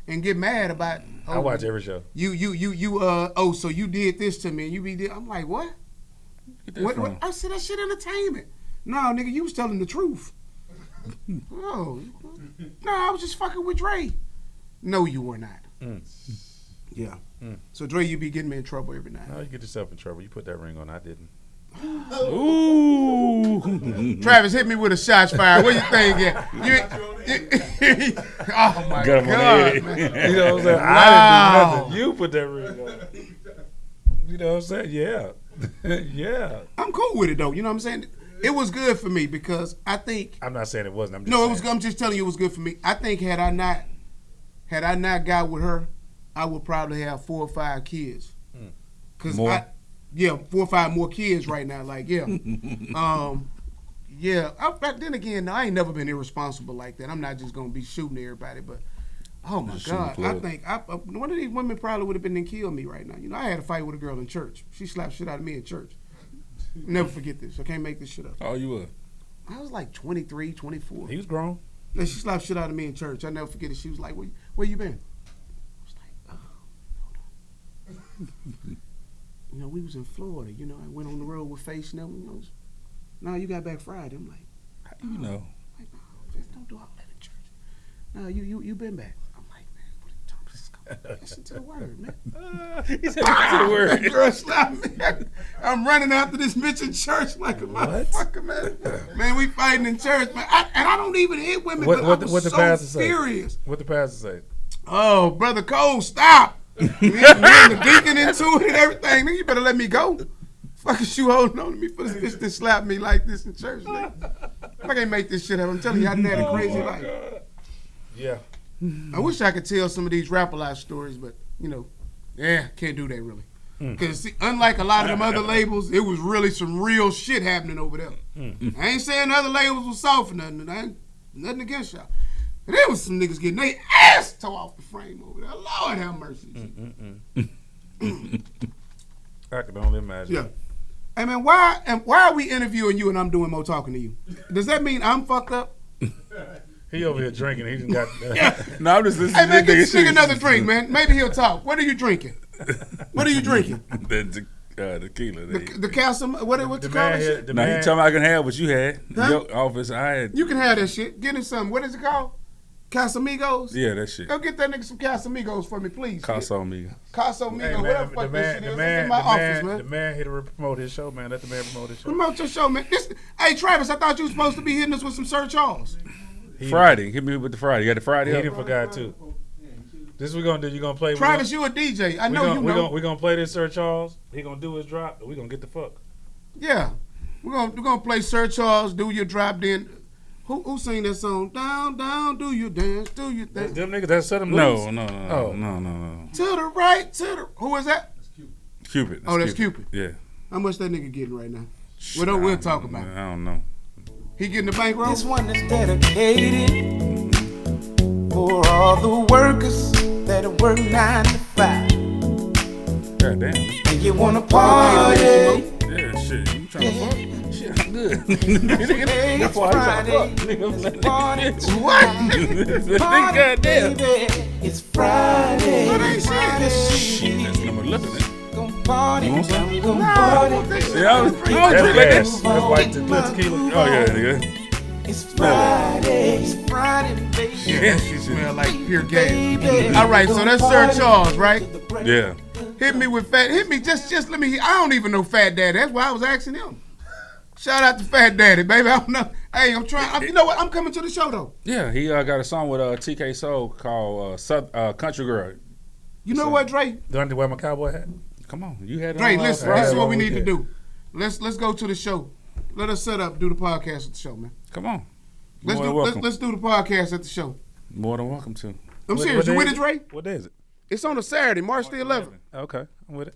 and get mad about. I watch every show. So you did this to me, and you be did. I'm like, what? Get that What? from? I said that shit entertainment. No, nigga, you was telling the truth. Oh, no, I was just fucking with Dre. No, you were not. Yeah. So Dre, you be getting me in trouble every night. No, you get yourself in trouble. You put that ring on. I didn't. Ooh. Travis, hit me with a shots fired. What you thinking? Oh my Got him on the God, head. man. You know what I'm saying? Wow. I didn't do nothing. You put that ring on. You know what I'm saying? Yeah. Yeah. I'm cool with it though. You know what I'm saying? It was good for me because I think. I'm not saying it wasn't. I'm just No, it saying. was. I'm just telling you, it was good for me. I think had I not got with her, I would probably have 4 or 5 kids. Cause More? 4 or 5 more kids right now. Like yeah, yeah. But then again, I ain't never been irresponsible like that. I'm not just gonna be shooting everybody, but. Oh my Just shooting God! I plug. think one of these women probably would have been and killed me right now. You know, I had a fight with a girl in church. She slapped shit out of me in church. Never forget this. I can't make this shit up. Oh, you were. I was like 23, 24. He was grown. And she slapped shit out of me in church. I never forget it. She was like, where you been? I was like, oh, hold on. You know, we was in Florida. You know, I went on the road with Face and them. You know, no, you got back Friday. I'm like, How do you know? no, just don't do all that in church. No, you been back. I'm like, man, what are you talking about? Just go listen to the word, man. He said the word. Girl slapped me. I'm running after this bitch in church like a motherfucker, man. Man, we fighting in church, man. I don't even hit women, but I was What the so pastor say? furious. What the pastor say? Oh, Brother Cole, stop. me and the deacon into it and everything. Nigga, you better let me go. Fuck is you holding on to me for this bitch that slapped me like this in church, nigga? I can't make this shit up. I'm telling you, I done had a crazy life. Yeah. I wish I could tell some of these Rap-A-Lot stories, but, you know, can't do that really. Because unlike a lot of them other labels, it was really some real shit happening over there. I ain't saying the other labels was soft or nothing. I ain't nothing against y'all. But there was some niggas getting their ass tore off the frame over there. Lord have mercy. I can only imagine. Yeah. Hey man, why are we interviewing you and I'm doing more talking to you? Does that mean I'm fucked up? He over here drinking. He just got. No, I'm just listening Hey man, to get this this nigga another drink, man. Maybe he'll talk. What are you drinking? What are you drinking? The tequila. The calcium. What you the call man that here, shit? the Now, you man, tell me I can have what you had. Huh? Your office, I had. You can have that shit. Get him something. What is it called? Casamigos? Yeah, that shit. Go get that nigga some Casamigos for me, please. Casamigos. Casamigo, Hey, whatever the fuck that shit is. It's in my office, man. The man here to promote his show, man. Let the man promote his show. Promote your show, man. Hey, Travis, I thought you were supposed to be hitting us with some Sir Charles. Friday. Hit me with the Friday. You got the Friday He up? didn't forgot too. This is what we gonna do. You gonna play? Travis, you a DJ. I know you know. We gonna play this Sir Charles. He gonna do his drop, and we gonna get the fuck. Yeah. We're gonna play Sir Charles, do your drop, then who sing that song? Down, down, do you dance, do you That's dance? them niggas that set them No, loose. no. To the right, to the who is that? Cupid. Oh, that's Cupid. Yeah. How much that nigga getting right now? We'll talk about it. I don't know. He getting the bankroll? This one is dedicated for all the workers that work 9 to 5. God damn. And you wanna party? Yeah, shit. You trying to fuck? Shit, I'm good. Hey, it's Friday. Party What? Party, Goddamn. baby. It's Friday. What ain't shit? Shit, that's number 11. Gonna party. You want some? I'm gonna Nah, I party. want this shit. Yeah, I was That's drinking gas. that. That's white tequila. Oh, yeah, nigga. It's Friday. It's Friday, baby. Yeah, that shit smell like pure gas. Baby. All right, so that's Sir Charles, right? Yeah. Hit me with Fat. Hit me just let me. I don't even know Fat Daddy. That's why I was asking him. Shout out to Fat Daddy, baby. I don't know. Hey, I'm trying. You know what? I'm coming to the show though. Yeah, he got a song with TK Soul called Country Girl. You know what, Dre? Do I need to wear my cowboy hat? Come on, you had it Dre, on listen. last This is Friday. what we we need to did. do. Let's go to the show. Let us set up, do the podcast at the show, man. Come on. Let's More than do welcome. let's do the podcast at the show. More than welcome to. I'm serious. You with it, Dre? What day is it? It's on a Saturday, March the 11th. Okay, I'm with it.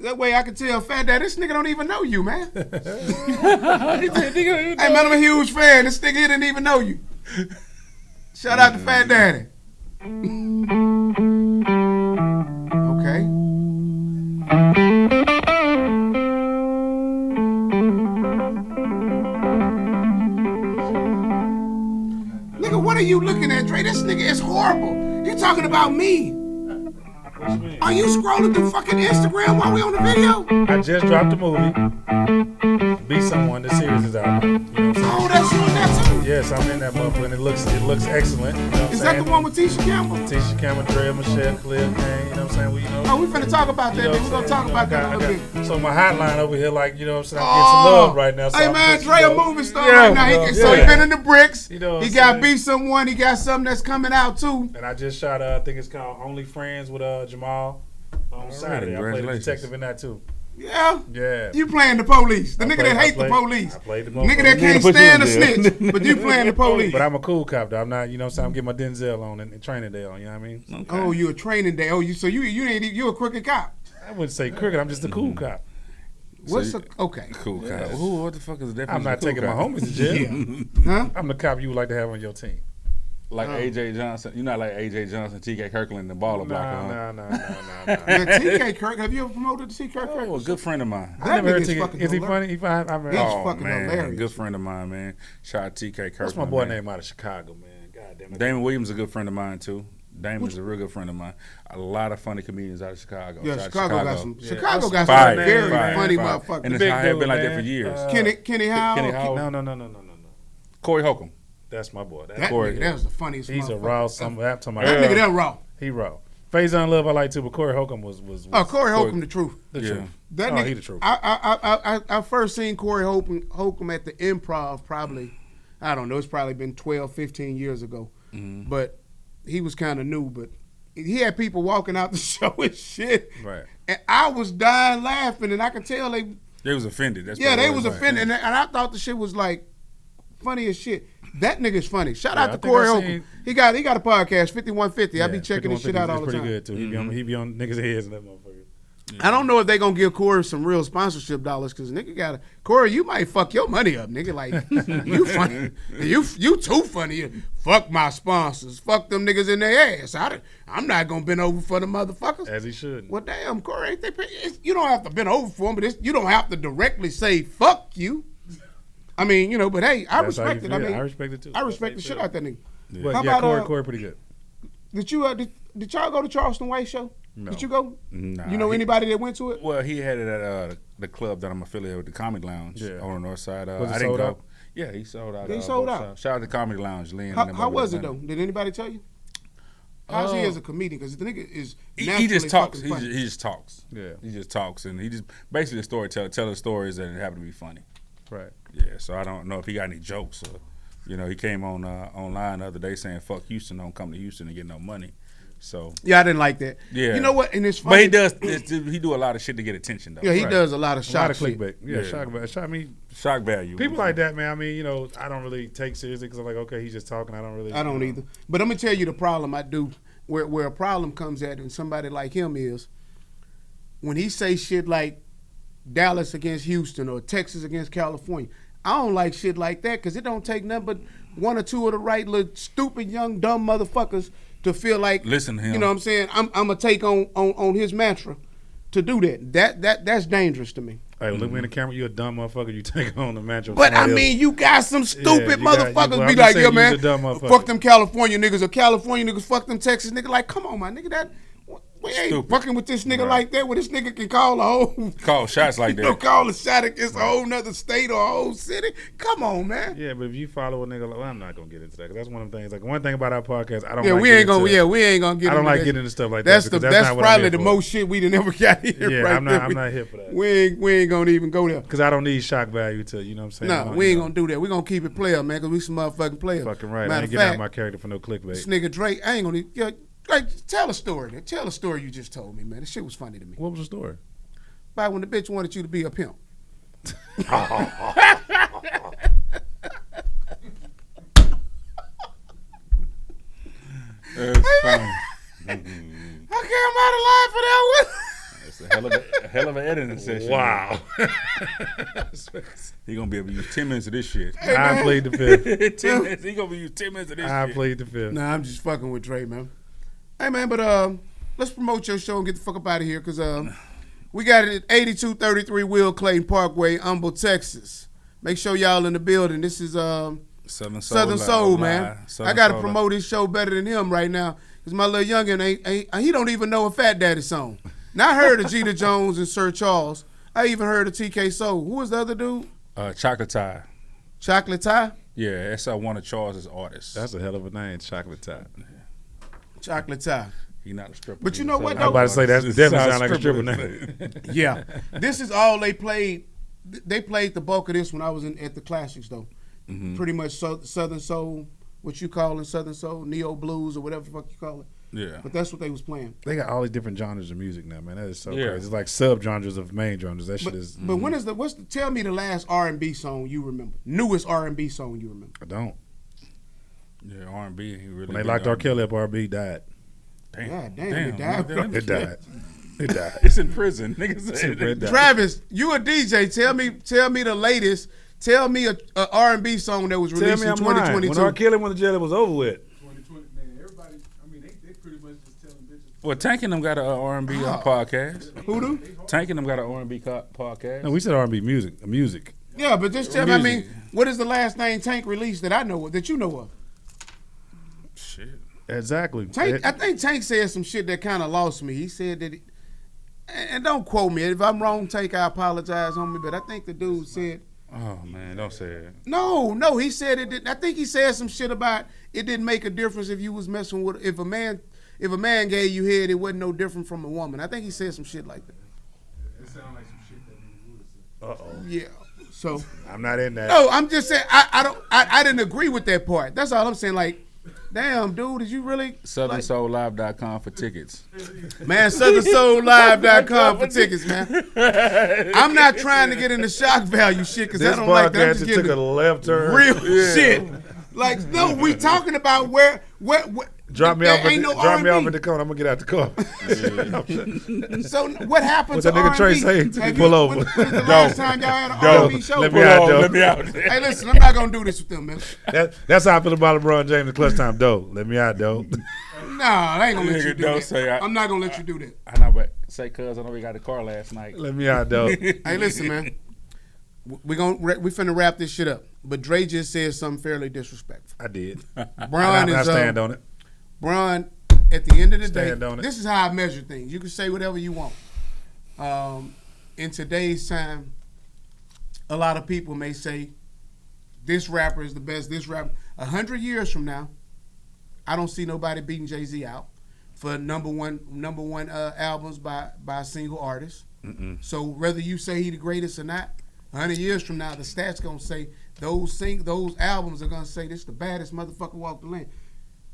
That way I can tell Fat Daddy, this nigga don't even know you, man. Hey, man, I'm a huge fan. This nigga here didn't even know you. Shout out to Fat Daddy. Okay. Nigga, what are you looking at, Dre? This nigga is horrible. You talking about me. What you mean? Are you scrolling through fucking Instagram while we on the video? I just dropped the movie. Be Someone. The series is out. You know what I'm saying? Oh, that's you in that too? Yes, I'm in that motherfucker, and it looks excellent. You know what Is I'm that saying? the one with Tisha Campbell? Tisha Cameron, Dre, Michelle, Cliff, man. You know what I'm saying? Well, you know. Oh, we finna talk about that, You know man. what We're I'm gonna saying? talk about that in a I little bit. So my hotline over here, like, you know what I'm saying? I'm getting some love right now. So Hey, I'm man, just, Dre you a know, movie star yeah, right now. bro, So he yeah. been in the bricks. You know what He I'm got saying? Be Someone. He got something that's coming out, too. And I just shot, I think it's called Only Friends with Jamal on Saturday. I played a congratulations. detective in that, too. Yeah. Yeah. You playing the police. The I nigga played- that hate I played- the police. I played the Nigga that motherfucker. can't put you stand a in jail. snitch. But you playing the police. But I'm a cool cop, though. I'm not, you know what I'm saying? I'm getting my Denzel on and training day on, you know what I mean? Oh, you a training day. Oh, you a crooked cop. I wouldn't say crooked. I'm just a cool cop. What's So okay? Cool cop. Ooh, what the fuck is the definition I'm not of cool taking my cop? homies to jail. Huh? I'm the cop you would like to have on your team. Like AJ Johnson. You're not like AJ Johnson, TK Kirkland, the baller blocker, huh? No. Yeah, TK Kirk. Have you ever promoted TK Kirk? Oh, a good friend of mine. That I never heard nigga's TK. fucking Is he hilarious. funny? I've heard. He's Oh, fucking man. hilarious. Good friend of mine, man. Shout out TK Kirkland. What's my boy man. name out of Chicago, man? God damn it. Damon Williams is a good friend of mine, too. Damon is a real good friend of mine. A lot of funny comedians out of Chicago. Yeah, Shout out Chicago got some. Yeah. Chicago got Fire, some very fire, funny fire. motherfuckers. And it's Big how it dude, been like that man. for years. Kenny Howell. Kenny Howell. No. Corey Holcomb. That's my boy. That Corey. nigga, that was the funniest. He's a motherfucker. raw. Some That to my nigga, that raw. He raw. Faison Love I like too, but Corey Holcomb was Oh, Corey Holcomb, the truth. the Yeah. truth. That Oh, nigga, he the truth. I first seen Corey Holcomb at the Improv probably, I don't know, it's probably been 12, 15 years ago. Mm-hmm. But he was kind of new, but he had people walking out the show and shit. Right. And I was dying laughing, and I could tell they was offended. That's yeah, probably they what was it offended, and I thought the shit was like funny as shit. That nigga's funny. Shout Yeah, out I to think Corey I Holcomb. seen- He got a podcast, 5150. I be Yeah, checking this shit 5150 out all is the pretty time. good too. He be on niggas' heads and that motherfucker. I don't know if they gonna give Corey some real sponsorship dollars because nigga got Corey. You might fuck your money up, nigga. Like you funny, you too funny. Fuck my sponsors. Fuck them niggas in their ass. I'm not gonna bend over for the motherfuckers. As he should. Well, damn, Corey, ain't they you don't have to bend over for them, but you don't have to directly say fuck you. I mean, you know, but hey, I That's how you respect it. I feel. mean, I respect it too. I respect the shit out that nigga. But How yeah, about, Corey pretty good. Did you did y'all go to Charleston White show? No. Did you go? Nah, You know he- anybody that went to it? Well, he had it at the club that I'm affiliated with, the Comedy Lounge Yeah. on the north side. Was it I didn't sold go. out? Yeah, he sold out. He sold both out. sides. Shout out to Comedy Lounge, Lynn. and them How over was there, it though? man. Did anybody tell you? How's he as a comedian? Because the nigga is He naturally just talks. fucking funny. He just talks. Yeah. He just talks, and he just basically a storyteller, telling stories that happen to be funny. Right. Yeah, so I don't know if he got any jokes or, he came on online the other day saying "fuck Houston, don't come to Houston and get no money." So Yeah, I didn't like that. yeah, You know what? And it's but funny. he does. He do a lot of shit to get attention though. Yeah, he Right. does a lot of A lot shock of shit. clickbait. Yeah, Yeah. shock value. I mean, Shock value. people like that, man. I mean, I don't really take seriously because I'm like, okay, he's just talking. I don't really. I don't either. But I'm gonna tell you the problem I do. Where a problem comes at in somebody like him is when he say shit like Dallas against Houston or Texas against California. I don't like shit like that because it don't take nothing but one or two of the right little stupid young dumb motherfuckers to feel like Listen to him. You know what I'm saying? I'm gonna take on his mantra to do that. That's dangerous to me. Hey, look me in the camera. You a dumb motherfucker. You take on the match. But I mean, you got some stupid you got- motherfuckers I'm be just like, saying yo, you man, the dumb motherfucker. fuck them California niggas or California niggas, fuck them Texas niggas. Like, come on, my nigga, we ain't Stupid. fucking with this nigga Right. like that where this nigga can call a whole, Call shots like you know, that. call a shot against a whole nother state or a whole city. Come on, man. Yeah, but if you follow a nigga, well, I'm not gonna get into that because that's one of the things. Like one thing about our podcast, I don't. Yeah, like we ain't getting gonna. into- Yeah, we ain't gonna get. I don't into like that. getting into stuff like That's that. the. because That's not what I'm probably here the for. most shit we done ever got here. Yeah, right I'm there. not. I'm not here for that. We ain't gonna even go there. Because I don't need shock value to, you know what I'm saying? No, we ain't gonna do that. We gonna keep it player, man, because we some motherfucking players. Fucking right. I Matter ain't of getting out fact, my character for no this clickbait. nigga Drake, I ain't gonna. Yeah, like, tell a story. Man. Tell a story you just told me, man. This shit was funny to me. What was the story? About when the bitch wanted you to be a pimp. That's funny. I came out alive for that one. It's a hell of an editing session. Wow. He gonna be able to use 10 minutes of this shit. I played the fifth. 10 minutes. He gonna be use 10 minutes of this I shit. played the fifth. Nah, I'm just fucking with Dre, man. Hey, man, but let's promote your show and get the fuck up out of here, because we got it at 8233 Will Clayton Parkway, Humble, Texas. Make sure y'all in the building. This is Southern Southern Soul, Live. man. Southern I got to Soul promote his show better than him right now, because my little youngin' he don't even know a Fat Daddy song. Now I heard of Jeter Jones and Sir Charles. I even heard of TK Soul. Who was the other dude? Chocolate Tie. Chocolate Tie? Yeah, that's one of Charles's artists. That's a hell of a name, Chocolate Tie. Chocolate Tie. He not a stripper. But you know what, I was about to say that It definitely sounds sound like a stripper stripper. name. Yeah. This is all they played. They played the bulk of this when I was at the Classics, though. Mm-hmm. Pretty much Southern Soul, what you call in Southern Soul, Neo Blues or whatever the fuck you call it. Yeah. But that's what they was playing. They got all these different genres of music now, man. That is so Yeah. crazy. It's like sub-genres of main genres. That shit is... But when is tell me the last R&B song you remember? Newest R&B song you remember? I don't. Yeah, R&B. He really When they did locked R. R&B. Kelly up, R&B died. God damn, it died. It died. It died. It's in prison. Niggas said It died. Travis, you a DJ. Tell me the latest. Tell me a R&B song that was Tell released me in I'm lying. 2022. When R. Kelly went to jail, it was over with. 2020, man, everybody, I mean, they pretty much just telling bitches. Well, Tank and them got a R&B podcast. Who do? Tank and them got an R&B podcast. No, we said R&B music. Yeah, but just tell me. I Music. mean, what is the last name Tank released that I know of, that you know of? Shit. Exactly. Tank, I think Tank said some shit that kind of lost me. He said that, and don't quote me if I'm wrong, Tank. I apologize, homie. But I think the dude said, Oh, man, don't say it. no. He said it. I think he said some shit about it didn't make a difference if you was messing with if a man gave you head, it wasn't no different from a woman. I think he said some shit like that. It sounds like some shit that niggas would have said. Yeah. So I'm not in that. no, I'm just saying I didn't agree with that part. That's all I'm saying. Like, damn, dude, did you really? SouthernSoulLive.com for tickets. Man, SouthernSoulLive.com for tickets, man. I'm not trying to get into shock value shit because I This don't like that. I'm podcast just just took getting a left turn. real shit. Like, no, we talking about where Drop me there off. ain't no Drop me off R&B. in the corner. I'm gonna get out the car. So what happened What to that nigga Trey R&B? say? Have Pull you- over. When's the last time y'all had an Go. R&B show? Let me out, though. Let me out. Hey, listen, I'm not gonna do this with them, man. That's how I feel about LeBron James. The clutch time, dope. Let me out, dope. Nah, I ain't gonna let you Nigga, do don't that. say I- I'm not gonna let you do that. I know, but say, cuz I know we got the car last night. Let me out, dope. Hey, listen, man. We finna wrap this shit up. But Dre just said something fairly disrespectful. I did. Brian I is stand on it. Brian, at the end of the Stand day, on it. this is how I measure things. You can say whatever you want. In today's time, a lot of people may say this rapper is the best. This rapper. 100 years from now, I don't see nobody beating Jay-Z out for number one albums by a single artist. So whether you say he the greatest or not, 100 years from now, the stats gonna say those albums are gonna say this the baddest motherfucker walked the land.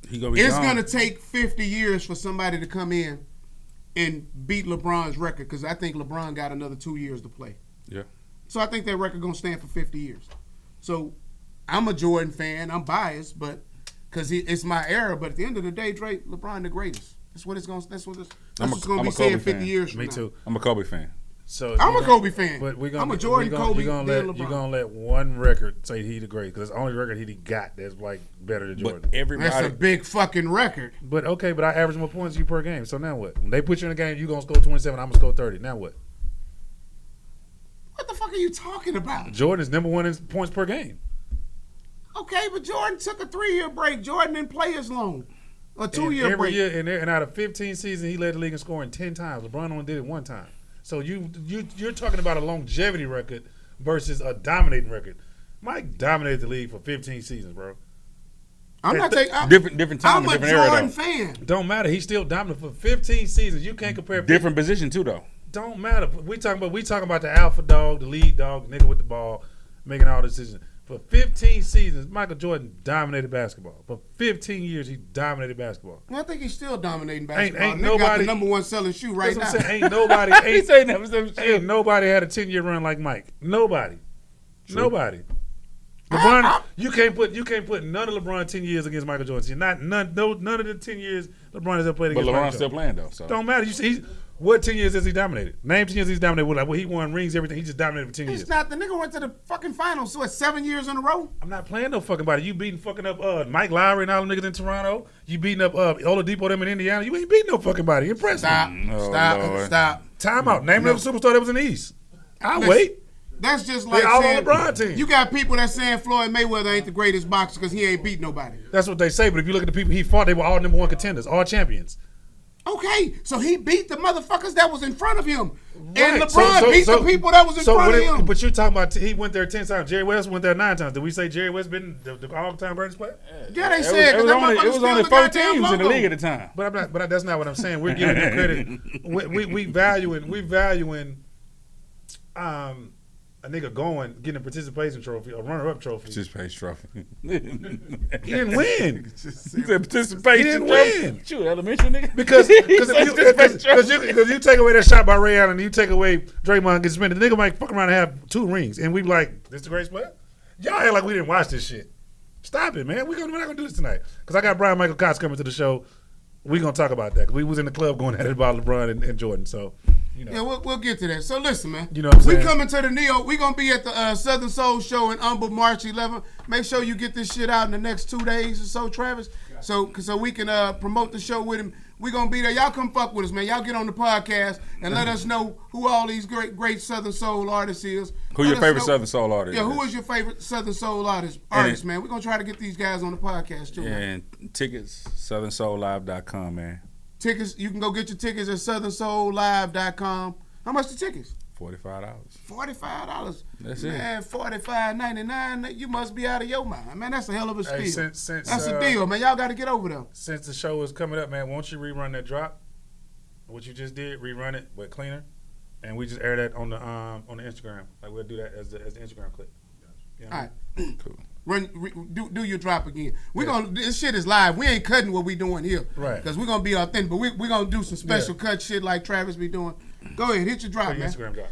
It's gonna take 50 years for somebody to come in and beat LeBron's record, because I think LeBron got another 2 years to play. Yeah. So I think that record gonna stand for 50 years. So I'm a Jordan fan. I'm biased, but because it's my era. But at the end of the day, Drake, LeBron the greatest. That's what it's gonna. That's what's gonna be said 50 years from now. Me too. I'm a Kobe fan. So I'm a Kobe fan. But I'm a Jordan, Kobe, You're then LeBron. gonna let one record say he the great, because it's the only record he got that's like better than Jordan. But everybody, That's a big fucking record. But okay, but I average more points you per game. So now what? When they put you in a game, you gonna score 27. I'm gonna score 30. Now what? What the fuck are you talking about? Jordan is number one in points per game. Okay, but Jordan took a 3-year break. Jordan didn't play as long. A 2-year Every break. year, and out of 15 seasons, he led the league in scoring 10 times. LeBron only did it one time. So you're talking about a longevity record versus a dominating record. Mike dominated the league for 15 seasons, bro. I'm not taking different time, I'm a different era Jordan though. fan. Don't matter. He's still dominant for 15 seasons. You can't compare. Different position too though. Don't matter. We talking about the alpha dog, the lead dog, the nigga with the ball, making all decisions. For 15 seasons, Michael Jordan dominated basketball. For 15 years, he dominated basketball. Well, I think he's still dominating basketball. Ain't Nigga got nobody- the number one selling shoe right That's now. what I'm saying. Ain't nobody. Ain't nobody had a 10-year run like Mike. Nobody. Nobody. LeBron, you can't put none of LeBron 10 years against Michael Jordan. None of the 10 years LeBron has ever played But against. LeBron's Michael still Jordan. playing though. So Don't matter. You see, what 10 years has he dominated? Name 10 years he's dominated. Well, he won rings, everything. He just dominated for 10 years. It's not. The nigga went to the fucking finals, so it's 7 years in a row. I'm not playing no fucking body. You beating fucking up Mike Lowry and all them niggas in Toronto. You beating up Oladipo them in Indiana. You ain't beating no fucking body. Impressive. Stop. Time out. Name another superstar that was in the East. I'll Listen, wait. That's just They like all saying, on LeBron team. you got people that saying Floyd Mayweather ain't the greatest boxer because he ain't beat nobody. That's what they say. But if you look at the people he fought, they were all number one contenders, all champions. Okay, so he beat the motherfuckers that was in front of him. And Right. LeBron beat the people that was in front of him. But you're talking about he went there 10 times. Jerry West went there 9 times. Did we say Jerry West been the all-time greatest player? Yeah, they said it was only 4 teams in the league at the time. time. But I'm not. But that's not what I'm saying. We're giving him credit. We valuing a nigga getting a participation trophy, a runner-up trophy. Participation trophy. He didn't win He said participation He didn't trophy. win. Shoot, elementary nigga. because Because you take away that shot by Ray Allen, and you take away Draymond gets suspended. The nigga might fuck around and have 2 rings, and we be like, "This the greatest player." Y'all act like we didn't watch this shit. Stop it, man. We're not gonna do this tonight because I got Brian Michael Cox coming to the show. We're gonna talk about that. 'Cause we was in the club going at it about LeBron and Jordan. So, you know. Yeah, we'll get to that. So listen, man. You know what I'm we saying? coming to the Neo. We gonna be at the Southern Soul Show in Humble March 11th. Make sure you get this shit out in the next 2 days or so, Travis. So we can promote the show with him. We gonna be there. Y'all come fuck with us, man. Y'all get on the podcast and let us know who all these great Southern Soul artists is. Who Let your us favorite know- Southern Soul artist? Yeah, who is? is your favorite Southern Soul artist, man? We're gonna try to get these guys on the podcast too. Man. And tickets, SouthernSoulLive.com, man. Tickets, you can go get your tickets at SouthernSoulLive.com. How much the tickets? $45. $45. That's it. Man, $45.99. You must be out of your mind, man. That's a hell of a steal. Hey, since That's a deal, man. Y'all got to get over there. Since the show is coming up, man, won't you rerun that drop? What you just did, rerun it, but cleaner, and we just air that on the Instagram. Like we'll do that as the Instagram clip. You know? All right. Cool. Do your drop again. This shit is live. We ain't cutting what we doing here, Right. Because we're gonna be authentic, but we gonna do some special cut shit like Travis be doing. Go ahead, hit your drop, Your man. Instagram drop.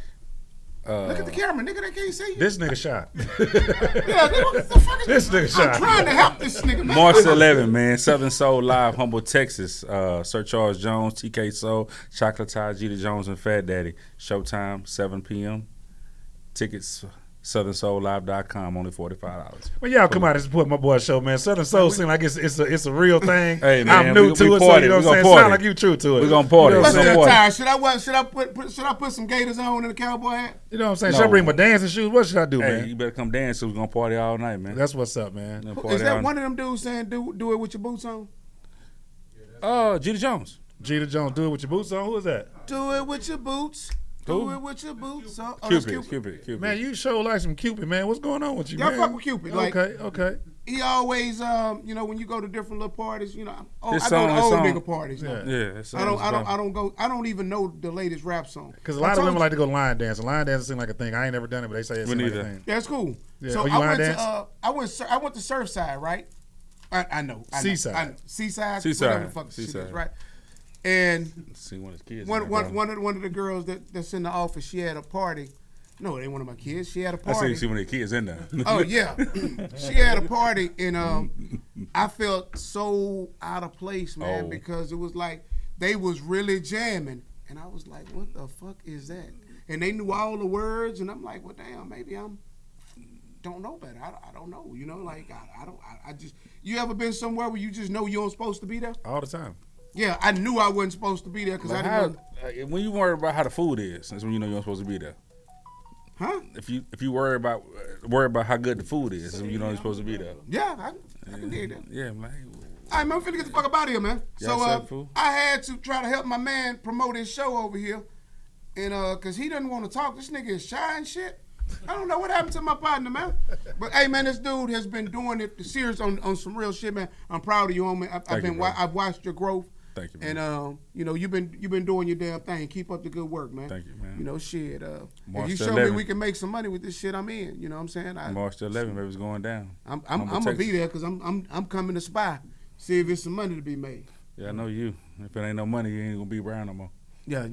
Look at the camera, nigga. They can't see you. This nigga shot. Yeah, nigga, what the fuck is This nigga I'm shot. trying to help this nigga, man. March 11th, man. Southern Soul Live, Humble, Texas. Sir Charles Jones, TK Soul, Chocolate Tie, Jeter Jones, and Fat Daddy. Showtime, 7 p.m. Tickets, SouthernSoulLive.com, only $45. Well, y'all come out and support my boy's show, man. Southern Soul seem like it's a real thing. Hey, man, I'm new we to it, so party. you know We what I'm saying. gonna party. Sound like you true to it. We gonna party. You know what What's I'm Don't that saying? worry. tie? Should I put some gators on and a cowboy hat? You know what I'm saying? No. Should I bring my dancing shoes? What should I do, Hey, man? you better come dance, so we're gonna party all night, man. That's what's up, man. We're gonna party Is that all one of them dudes saying do it with your boots on? Jeter Jones. Jeter Jones, do it with your boots on. Who is that? Do it with your boots Do Who? it with your boots on. Oh, that's Cupid. Man, you show like some Cupid, man. What's going on with you, Y'all man? fuck with Cupid, like- okay. He always, when you go to different little parties, I His go song- to his old song- nigga parties. Yeah. Yeah, I don't even know the latest rap song. Because a lot of women like to go line dancing. Line dancing seems like a thing. I ain't never done it, but they say it's Me like a neither. thing. That's cool. Yeah. So Oh, you I line went dance? to I went to Surfside, right? I know. Seaside. Seaside. Seaside. Whatever the fuck the shit Seaside. is, right? And See one of his kids. one in there, bro. of the girls that's in the office, she had a party. No, it ain't one of my kids. She had a I party. see one of the kids in there. Oh yeah, she had a party, and I felt so out of place, man, Oh. because it was like they was really jamming, and I was like, "What the fuck is that?" And they knew all the words, and I'm like, "Well, damn, maybe I'm don't know better. I don't know, I just. You ever been somewhere where you just know you aren't supposed to be there? All the time. Yeah, I knew I wasn't supposed to be there because I Like didn't know. when you worry about how the food is, that's when you know you're not supposed to be there. Huh? If you worry about how good the food is, that's when you know you're supposed to be there. Yeah, I can dig that. Yeah, man. All right, man, I'm finna get the fuck up out of here, man. Y'all So set, fool? I had to try to help my man promote his show over here, and cause he doesn't want to talk. This nigga is shy and shit. I don't know what happened to my partner, man. But hey, man, this dude has been doing it serious on some real shit, man. I'm proud of you, homie. Thank you, brother. I've watched your growth. Thank you, man. And you've been doing your damn thing. Keep up the good work, man. Thank you, man. Shit. If March you the show me 11th. we can make some money with this shit, I'm in. You know what I'm saying? March the 11th, baby's going down. I'm Humble, gonna be Texas. there because I'm coming to spy, see if there's some money to be made. Yeah, I know you. If it ain't no money, you ain't gonna be around no more. Yeah,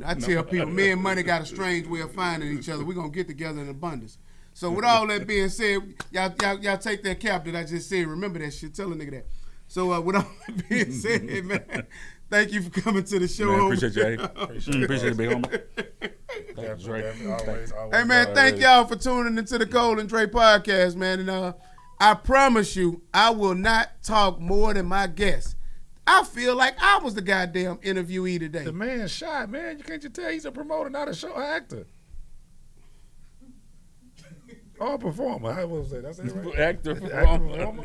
I tell people, me and money got a strange way of finding each other. We're gonna get together in abundance. So with all that being said, y'all take that cap that I just said. Remember that shit. Tell a nigga that. So with all that being said, man, thank you for coming to the show. Man, homie. appreciate you, Eddie. Appreciate it, big homie. Thank you, Dre. Always. Hey man, thank y'all for tuning into the Cole and Dre podcast, man. And I promise you, I will not talk more than my guests. I feel like I was the goddamn interviewee today. The man's shy, man. You can't just tell he's a promoter, not a show actor. Or a performer. How was that? That's it, right? Actor, Actor, performer. performer.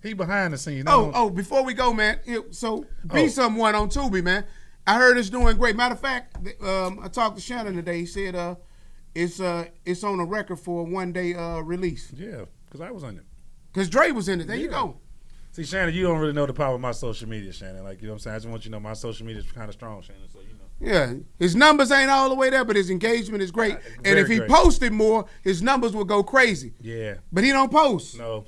He behind the scenes. Before we go, man. So be Oh. someone on Tubi, man. I heard it's doing great. Matter of fact, I talked to Shannon today. He said it's on a record for a 1 day release. Yeah, because I was on it. Cause Dre was in it. There you Yeah. go. See, Shannon, you don't really know the power of my social media, Shannon. Like, you know what I'm saying? I just want you to know my social media is kind of strong, Shannon, so you know. Yeah, his numbers ain't all the way there, but his engagement is great. And Very if he great. posted more, his numbers would go crazy. Yeah. But he don't post. No.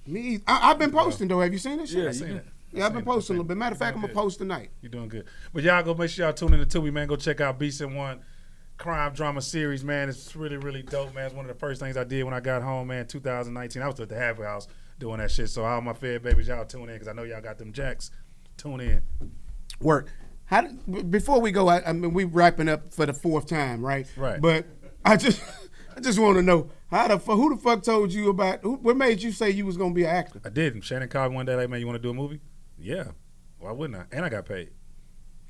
Me, I've been posting though. Have you seen this shit? I seen it. Yeah, I've been seen it. posting a little bit. Matter of fact, I'm Doing gonna good. post tonight. You're doing good. But y'all go make sure y'all tune in to Tubi, man. Go check out Beast in One crime drama series, man. It's really, really dope, man. It's one of the first things I did when I got home, man, 2019. I was at the Halfway House doing that shit. So all my Fed babies, y'all tune in because I know y'all got them jacks. Tune in. Work. Before we go, I mean, we wrapping up for the fourth time, right? Right. But I just want to know who the fuck told you about? What made you say you was gonna be an actor? I did. Shannon called me one day like, man, you want to do a movie? Yeah. Why wouldn't I? And I got paid.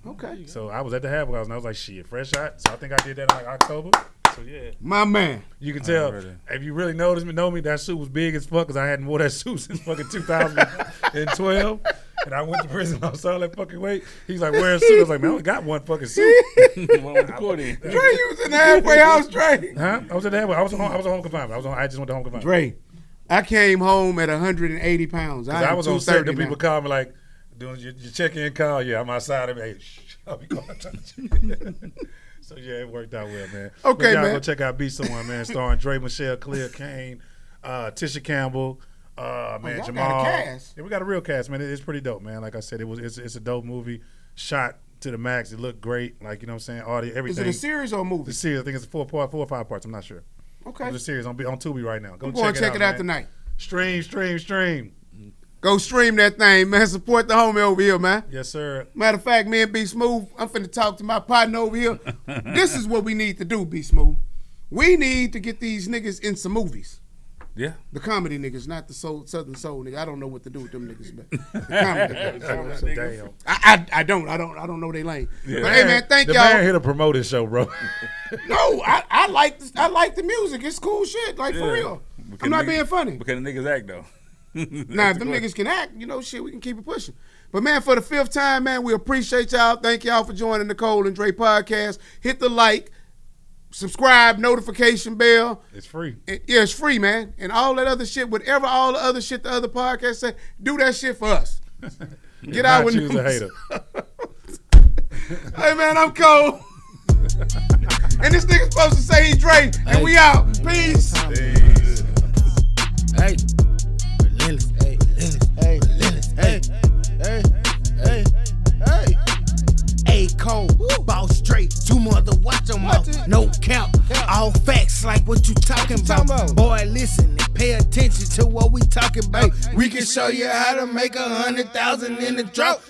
Okay. So I was at the Halfway House and I was like, shit, fresh shot. So I think I did that in like October. So yeah. My man. You can tell, Already. if you really know me, that suit was big as fuck because I hadn't wore that suit since fucking 2012. And I went to prison, I saw that fucking weight. He's like, where's the suit? I was like, man, I only got one fucking suit. One with the court in. Dre, you was in the Halfway House, Dre. Huh? I was at the Halfway. I was on home confinement. I just went to home confinement. Dre, I came home at 180 pounds. I was on set. The 230 now. people call me like, doing your check-in call. Yeah, I'm outside. I'm hey, shh, I'll be calling. So yeah, it worked out well, man. Okay, but y'all man. go check out Be Someone, man. Starring Dre, Michelle, Clea Kane, Tisha Campbell, man, y'all got a Jamal. cast. Yeah, we got a real cast, man. It's pretty dope, man. Like I said, it's a dope movie, shot to the max. It looked great. Like, you know what I'm saying? Audio, Is everything. it a series or a movie? The series, I think it's 4 or 5 parts. I'm not sure. Okay. It's a series on Tubi right now. Go I'm going to check it out man. tonight. Stream. Go stream that thing, man. Support the homie over here, man. Yes, sir. Matter of fact, me and B Smooth, I'm finna talk to my partner over here. This is what we need to do, B Smooth. We need to get these niggas in some movies. Yeah. The comedy niggas, not the Southern Soul nigga. I don't know what to do with them niggas, but the comedy niggas. Damn. I don't know they lane. But hey man, thank the y'all. man here to promote his show, bro. No, I like the music. It's cool shit. Like for real. I'm not being funny. Because the niggas act though. Now, if them niggas can act, shit, we can keep it pushing. But, man, for the 5th time, man, we appreciate y'all. Thank y'all for joining the Cole and Dre podcast. Hit the like, subscribe, notification bell. It's free. Yeah, it's free, man. And all that other shit, whatever all the other shit the other podcasts say, do that shit for us. Get out with choose a hater. Hey, man, I'm Cole. And this nigga's supposed to say he Dre. And we out. Peace. Hey, relentless. Hey, relentless. Hey, hey, hey, hey. Hey, Cole, boss straight, 2 mother, watch them out. No cap, all facts like what you talking about. Boy, listen and pay attention to what we talking about. We can show you how to make 100,000 in the drought.